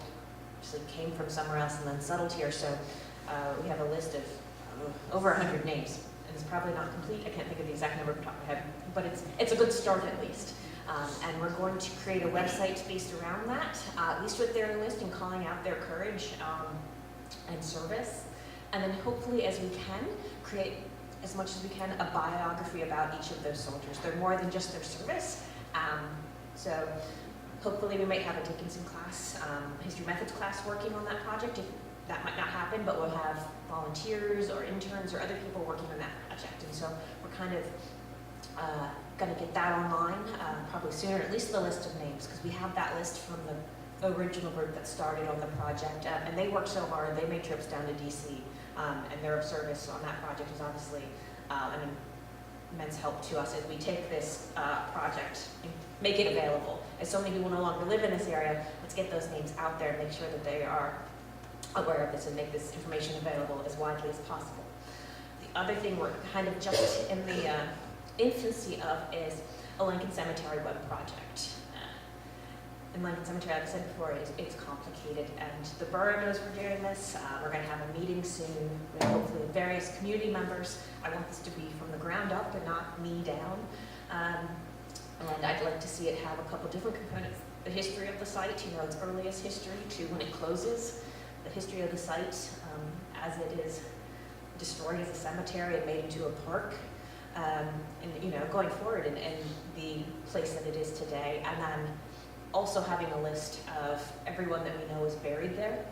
actually came from somewhere else and then settled here. So we have a list of over 100 names. And it's probably not complete. I can't think of the exact number off the top of my head, but it's a good start at least. And we're going to create a website based around that, at least with their list and calling out their courage and service. And then hopefully, as we can, create as much as we can a biography about each of those soldiers. They're more than just their service. So hopefully we might have a Dickinson class, history methods class working on that project. If that might not happen, but we'll have volunteers or interns or other people working on that project. And so we're kind of going to get that online probably sooner, at least the list of names, because we have that list from the original group that started on the project. And they worked so hard, they made trips down to DC. And their service on that project is obviously an immense help to us as we take this project and make it available. As so many people no longer live in this area, let's get those names out there and make sure that they are aware of this and make this information available as widely as possible. The other thing we're kind of just in the infancy of is a Lincoln Cemetery web project. In Lincoln Cemetery, like I said before, it's complicated, and the borough knows we're doing this. We're going to have a meeting soon with hopefully various community members. I want this to be from the ground up and not me down. And I'd like to see it have a couple different components. The history of the site, its earliest history to when it closes. The history of the site as it is destroyed as a cemetery and made into a park. and, you know, going forward in the place that it is today. And then also having a list of everyone that we know is buried there.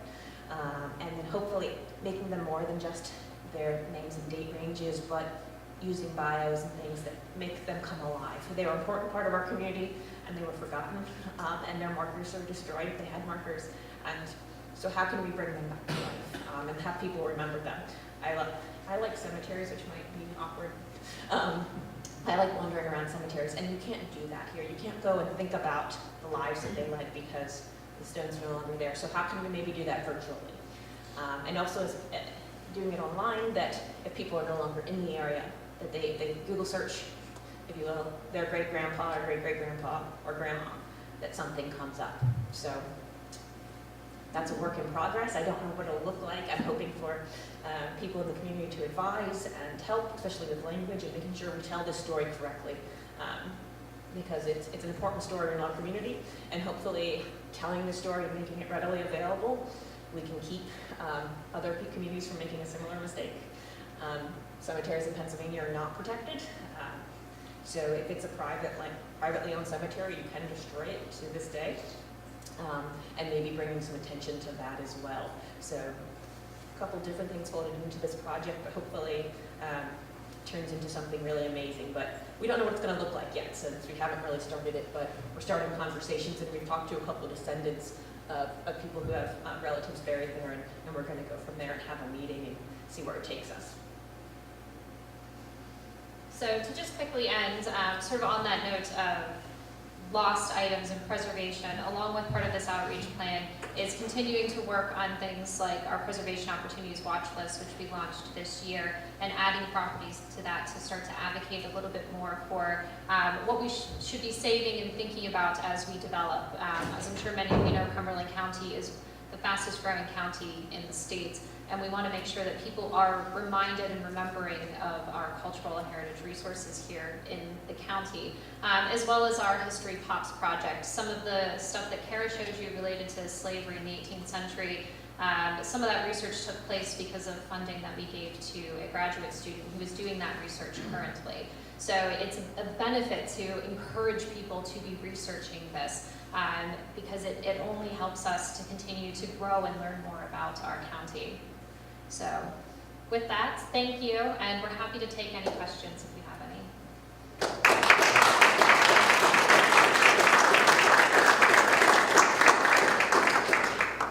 And then hopefully making them more than just their names and date ranges, but using bios and things that make them come alive. They were an important part of our community, and they were forgotten, and their markers are destroyed if they had markers. And so how can we bring them back to life, and have people remember them? I like cemeteries, which might be awkward. I like wandering around cemeteries, and you can't do that here. You can't go and think about the lives that they led because the stones are no longer there. So how can we maybe do that virtually? And also doing it online, that if people are no longer in the area, that they Google search, if you will, their great-grandpa or great-great-grandpa or grandma, that something comes up. So that's a work in progress. I don't know what it'll look like. I'm hoping for people in the community to advise and help, especially with language and making sure we tell this story correctly, because it's an important story in our community, and hopefully telling the story and making it readily available, we can keep other communities from making a similar mistake. Cemeteries in Pennsylvania are not protected, so if it's a privately owned cemetery, you can destroy it to this day, and maybe bringing some attention to that as well. So a couple different things folded into this project, but hopefully turns into something really amazing. But we don't know what it's going to look like yet, since we haven't really started it, but we're starting conversations, and we've talked to a couple of descendants of people who have relatives buried there, and we're going to go from there and have a meeting and see where it takes us. So to just quickly end, sort of on that note of lost items and preservation, along with part of this outreach plan, is continuing to work on things like our Preservation Opportunities Watch List, which we launched this year, and adding properties to that to start to advocate a little bit more for what we should be saving and thinking about as we develop. As I'm sure many of you know, Cumberland County is the fastest growing county in the state, and we want to make sure that people are reminded and remembering of our cultural and heritage resources here in the county, as well as our History Pops project. Some of the stuff that Cara showed you related to slavery in the 18th century, some of that research took place because of funding that we gave to a graduate student who is doing that research currently. So it's a benefit to encourage people to be researching this, because it only helps us to continue to grow and learn more about our county. So with that, thank you, and we're happy to take any questions if you have any.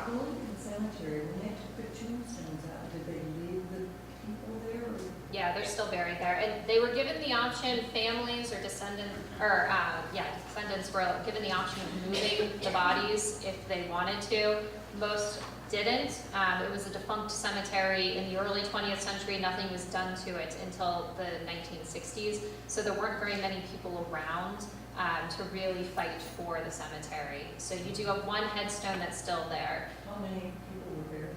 Cumberland Cemetery, when they took the tombstones out, did they leave the people there? Or? Yeah, they're still buried there, and they were given the option, families or descendants, or descendants were given the option of moving the bodies if they wanted to. Most didn't. It was a defunct cemetery in the early 20th century. Nothing was done to it until the 1960s. So there weren't very many people around to really fight for the cemetery. So you do have one headstone that's still there. How many people were buried?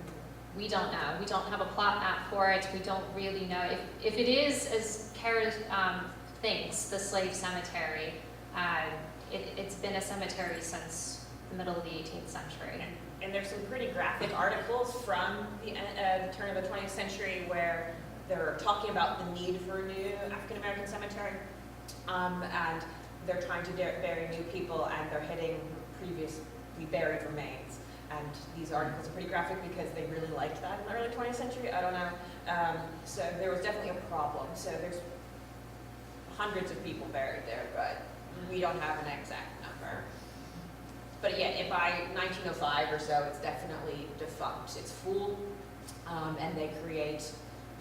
We don't know. We don't have a plot map for it. We don't really know. If it is, as Cara thinks, the slave cemetery, it's been a cemetery since the middle of the 18th century. And there's some pretty graphic articles from the turn of the 20th century where they're talking about the need for a new African-American cemetery, and they're trying to bury new people, and they're hitting previously buried remains. And these articles are pretty graphic because they really liked that in the early 20th century. I don't know. So there was definitely a problem. So there's hundreds of people buried there, but we don't have an exact number. But yeah, by 1905 or so, it's definitely defunct. It's full, and they create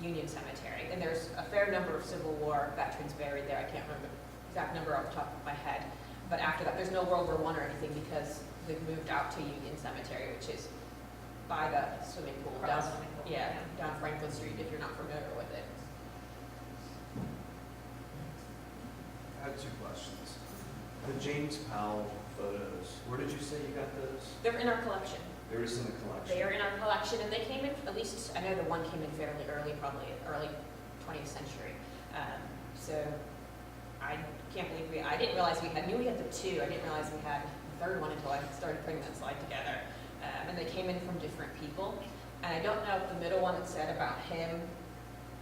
Union Cemetery. And there's a fair number of Civil War veterans buried there. I can't remember the exact number off the top of my head. But after that, there's no World War I or anything because they've moved out to Union Cemetery, which is by the swimming pool. Down Franklin Street, if you're not familiar with it. I have two questions. The James Powell photos, where did you say you got those? They're in our collection. They're just in the collection. They are in our collection, and they came in, at least, I know the one came in fairly early, probably early 20th century. So I can't believe I didn't realize I knew we had the two. I didn't realize we had the third one until I started putting that slide together. And they came in from different people. And I don't know if the middle one that said about him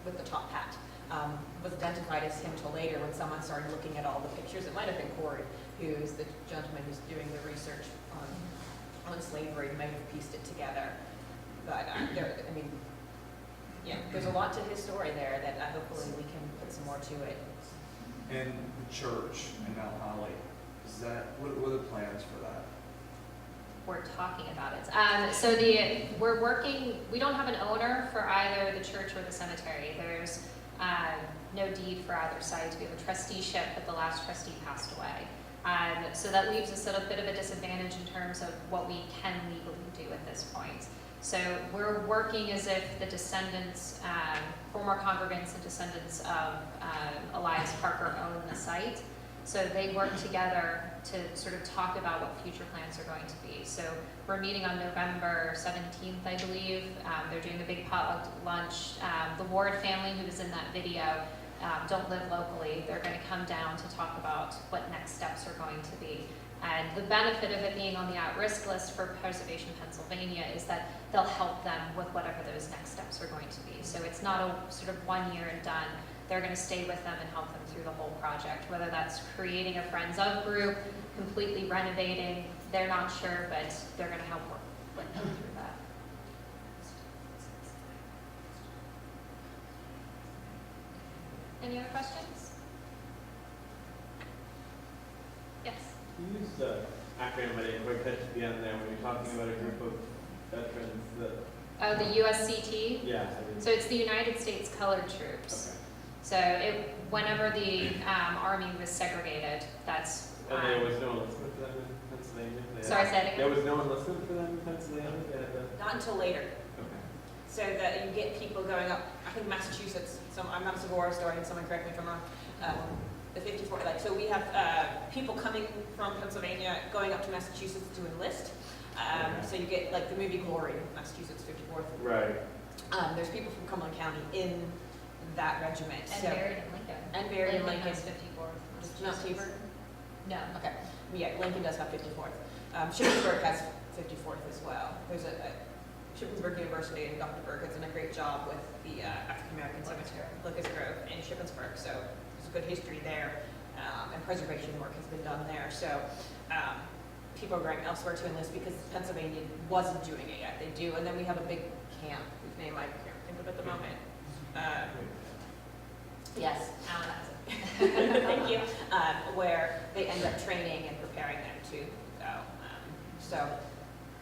with the top hat. was identified as him till later when someone started looking at all the pictures. It might have been Corey, who's the gentleman who's doing the research on slavery, might have pieced it together. But there's a lot to his story there that hopefully we can put some more to it. And the church in Mount Holly, what are the plans for that? We're talking about it. We're working, we don't have an owner for either the church or the cemetery. There's no deed for either site. We have a trusteeship, but the last trustee passed away. So that leaves us at a bit of a disadvantage in terms of what we can legally do at this point. So we're working as if the descendants, former congregants and descendants of Elias Parker own the site. So they work together to sort of talk about what future plans are going to be. So we're meeting on November 17th, I believe. They're doing a big potluck lunch. The Ward family who was in that video don't live locally. They're going to come down to talk about what next steps are going to be. And the benefit of it being on the at-risk list for Preservation Pennsylvania is that they'll help them with whatever those next steps are going to be. So it's not a sort of 1 year and done. They're going to stay with them and help them through the whole project, whether that's creating a Friends of group, completely renovating, they're not sure, but they're going to help work with them through that. Any other questions? Yes? You used the acronym, I didn't quite catch at the end there, when you're talking about a group of veterans that... Oh, the USCT? Yeah. So it's the United States Colored Troops. Okay. So whenever the Army was segregated, that's... And there was no enlistment for them in Pennsylvania? Sorry, say that again? There was no enlistment for them in Pennsylvania? Not until later. Okay. So that you get people going up, I think Massachusetts, I'm not a Civil War historian, someone correct me if I'm wrong, the 54, so we have people coming from Pennsylvania going up to Massachusetts to enlist. So you get like the movie Glory, Massachusetts 54th. Right. There's people from Cumberland County in that regiment. And buried in Lincoln. And buried in Lincoln. Has 54th. Mount Tabor? No. Okay. Yeah, Lincoln does have 54th. Shippensburg has 54th as well. There's a Shippensburg University, and Dr. Berg has done a great job with the African American Cemetery, Locust Grove, in Shippensburg. So there's a good history there, and preservation work has been done there. So people are going elsewhere to enlist because Pennsylvania wasn't doing it yet. They do, and then we have a big camp whose name I can't think of at the moment. Yes, Alan has it. Thank you. Where they end up training and preparing them to go. So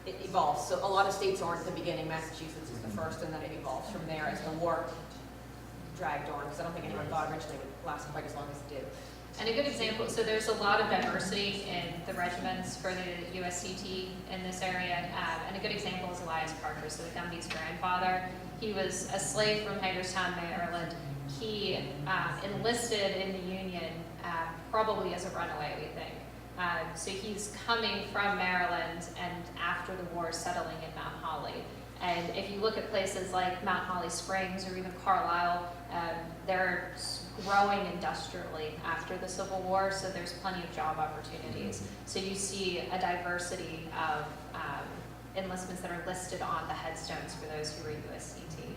it evolves. So a lot of states aren't at the beginning. Massachusetts is the first, and then it evolves from there as the war dragged on. Because I don't think anyone thought originally it would last quite as long as it did. And a good example, so there's a lot of diversity in the regiments for the USCT in this area. And a good example is Elias Parker, so the Gumby's grandfather. He was a slave from Hagerstown, Maryland. He enlisted in the Union probably as a runaway, we think. So he's coming from Maryland and after the war settling in Mount Holly. And if you look at places like Mount Holly Springs or even Carlisle, they're growing industrially after the Civil War, so there's plenty of job opportunities. So you see a diversity of enlistments that are listed on the headstones for those who were USCT.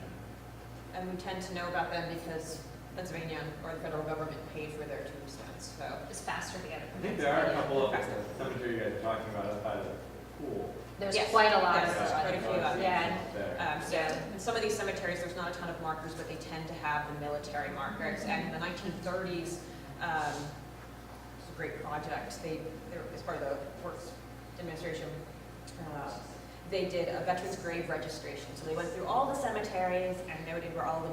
And we tend to know about them because Pennsylvania or the federal government paid for their tombstones. So it's faster to get it. I think there are a couple of cemeteries you guys are talking about up by the pool. There's quite a lot of them. Quite a few of them. Yeah. So in some of these cemeteries, there's not a ton of markers, but they tend to have the military markers. And in the 1930s, it's a great project. They were, as part of the Works Administration, they did a veterans grave registration. So they went through all the cemeteries and noted where all the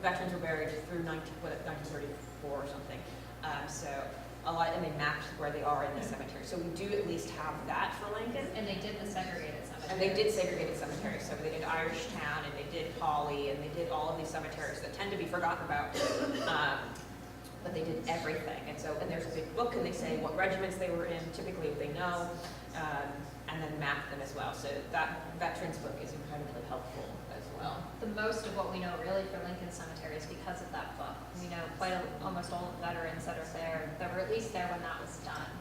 veterans were buried through 1934 or something. So a lot, and they mapped where they are in the cemetery. So we do at least have that for Lincoln. And they did the segregated cemetery. And they did segregated cemeteries. So they did Irishtown, and they did Holly, and they did all of these cemeteries that tend to be forgotten about. But they did everything. And so, and there's a big book, and they say what regiments they were in, typically if they know, and then map them as well. So that veterans book is incredibly helpful as well. The most of what we know really for Lincoln Cemetery is because of that book. We know almost all the veterans that are there, that were at least there when that was done.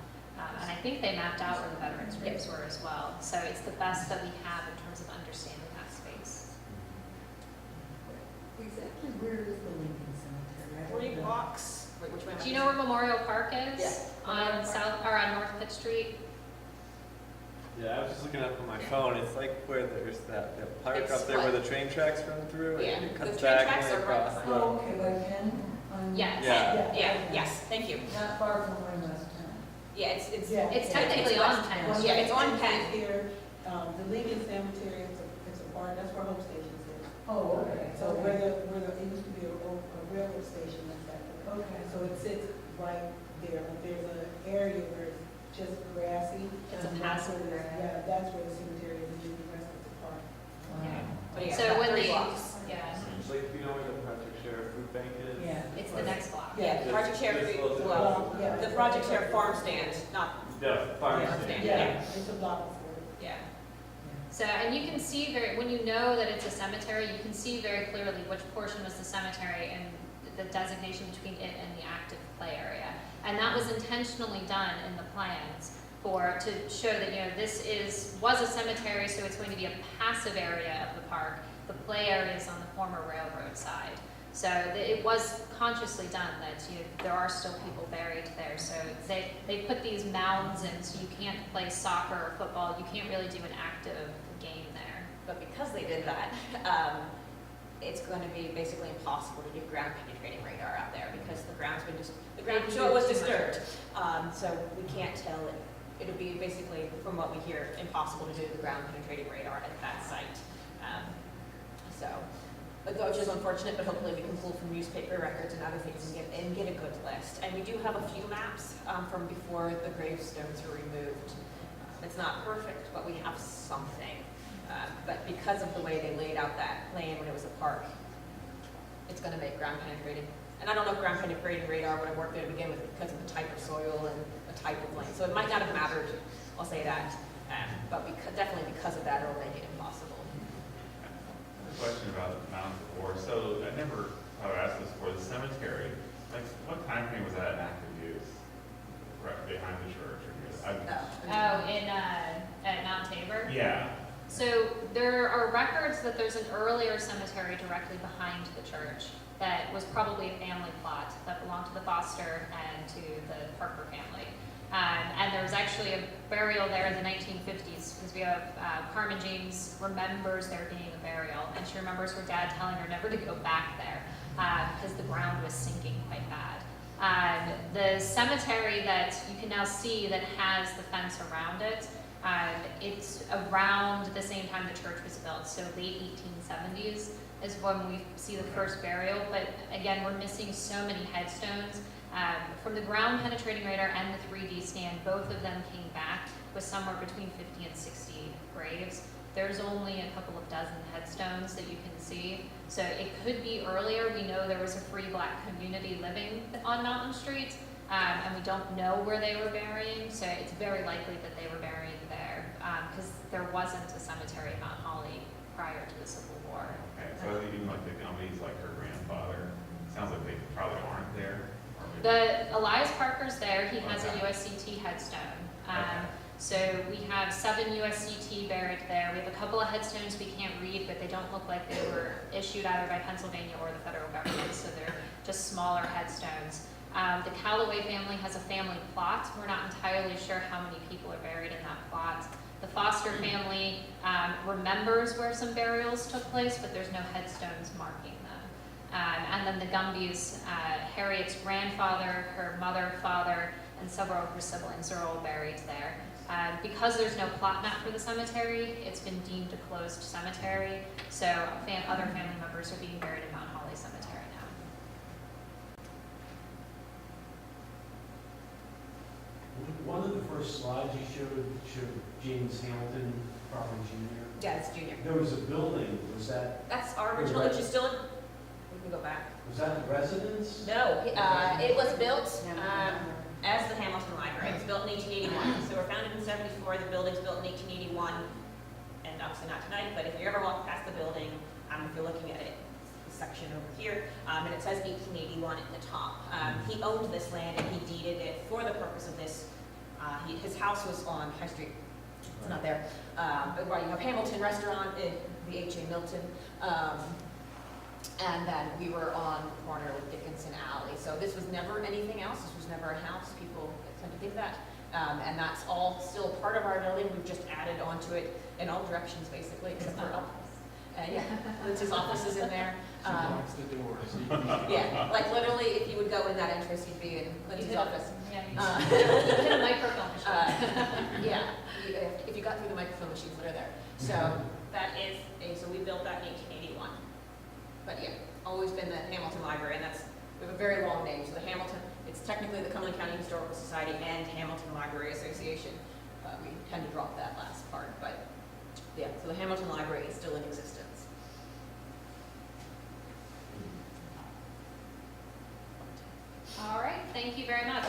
And I think they mapped out where the veterans' graves were as well. So it's the best that we have in terms of understanding that space. Exactly where is the Lincoln Cemetery? 3 blocks, wait, which way am I? Do you know where Memorial Park is? Yes. On South, or on North Fifth Street? Yeah, I was just looking up on my phone, it's like where there's that park It's up there where like- the train tracks run through, Yeah, and it the cuts train back tracks and are right across behind. the. Oh, okay, by Penn? Yes. Yeah. Yeah, okay. yes, thank you. Not far from Wayne West Town. Yeah, it's, Yeah. It's Yeah. technically on Penn. Well, Yeah, it's on Penn. Penn. Here, the Lincoln Cemetery, it's a part, that's where Hope Station is. Oh, okay. So where the, it used to be a railroad station, that's that. Okay. So it sits right there, but there's an area where it's just grassy. It's a and that's passive where area. Yeah, that's where the cemetery is, and the rest of the park. Wow. But yeah, So about when 3 they, blocks. yeah, It's like, you know where the Project Sheriff Food Bank is? Yeah. it's the next block. Yeah, the Project Share, Just close it. well, Yeah. the Project Share farm stand, not, Yeah, farm Yeah. stand. Yeah. It's a block before. yeah. So, and you can see when you know that it's a cemetery, you can see very clearly which portion was the cemetery and the designation between it and the active play area. And that was intentionally done in the plans to show that, this was a cemetery, so it's going to be a passive area of the park. The play area is on the former railroad side. So it was consciously done that there are still people buried there. So they put these mounds in, so you can't play soccer or football. You can't really do an active game there. But because they did that, it's going to be basically impossible to do ground penetrating radar out there because the ground was disturbed. So we can't tell it. It'll be basically, from what we hear, impossible to do the ground penetrating radar at that site. Which is unfortunate, but hopefully we can pull from newspaper records and other things and get a good list. And we do have a few maps from before the gravestones were removed. It's not perfect, but we have something. But because of the way they laid out that plan when it was a park, it's going to make ground penetrating. And I don't know if ground penetrating radar would have worked there to begin with because of the type of soil and the type of land. So it might not have mattered, I'll say that. But definitely because of that, it'll make it impossible. Question about mounds of war. So I never thought I'd ask this before. The cemetery, like what time frame was that in active use? Right behind the church or At Mount Tabor? Yeah. So there are records that there's an earlier cemetery directly behind the church that was probably a family plot that belonged to the Foster and to the Parker family. And there was actually a burial there in the 1950s because we have Carmen James remembers there being a burial, and she remembers her dad telling her never to go back there because the ground was sinking quite bad. The cemetery that you can now see that has the fence around it, it's around the same time the church was built, so late 1870s is when we see the first burial. But again, we're missing so many headstones. From the ground penetrating radar and the 3D scan, both of them came back with somewhere between 50 and 60 graves. There's only a couple of dozen headstones that you can see. So it could be earlier. We know there was a free black community living on Mountain Street, and we don't know where they were burying. So it's very likely that they were burying there because there wasn't a cemetery at Mount Holly prior to the Civil War. Okay, so even like the Gumbies, like her grandfather, sounds like they probably aren't there. The Elias Parker's there. He has a Okay. USCT headstone. Okay. So we have 7 USCT buried there. We have a couple of headstones we can't read, but they don't look like they were issued either by Pennsylvania or the federal government, so they're just smaller headstones. The Callaway family has a family plot. We're not entirely sure how many people are buried in that plot. The Foster family remembers where some burials took place, but there's no headstones marking them. And then the Gumbies, Harriet's grandfather, her mother, father, and several of her siblings are all buried there. Because there's no plot map for the cemetery, it's been deemed a closed cemetery, so other family members are being buried in Mount Holly Cemetery now. One of the first slides you showed James Hamilton, probably Jr. Yeah, it's Junior. There was a building, was that, That's our original, which is still in, we can go back. was that the residence? No, it was built as the Hamilton Library. It was built in 1881. So we're founded in 74. The building's built in 1881. And obviously not tonight, but if you ever walk past the building, if you're looking at it, the section over here, and it says 1881 at the top. He owned this land and he deeded it for the purpose of this. His house was on High Street. It's not there. But where you have Hamilton Restaurant, the H.A. Milton. And then we were on the corner with Dickinson Alley. So this was never anything else. This was never a house. People tend to think that. And that's all still part of our building. We've just added onto it in all directions, basically. It's not office. Yeah, Lindsay's office is in there. She locks the door, so you can. Yeah, like literally, if you would go in that entrance, you'd be in Lindsay's office. Yeah, you hit a microfilm machine. Yeah, if you got through the microfilm machines that are there. So that is, so we built that in 1881. But yeah, always been the Hamilton Library, and we have a very long name. So the Hamilton, it's technically the Cumberland County Historical Society and Hamilton Library Association. We tend to drop that last part, but yeah, so the Hamilton Library is still in existence. All right, thank you very much.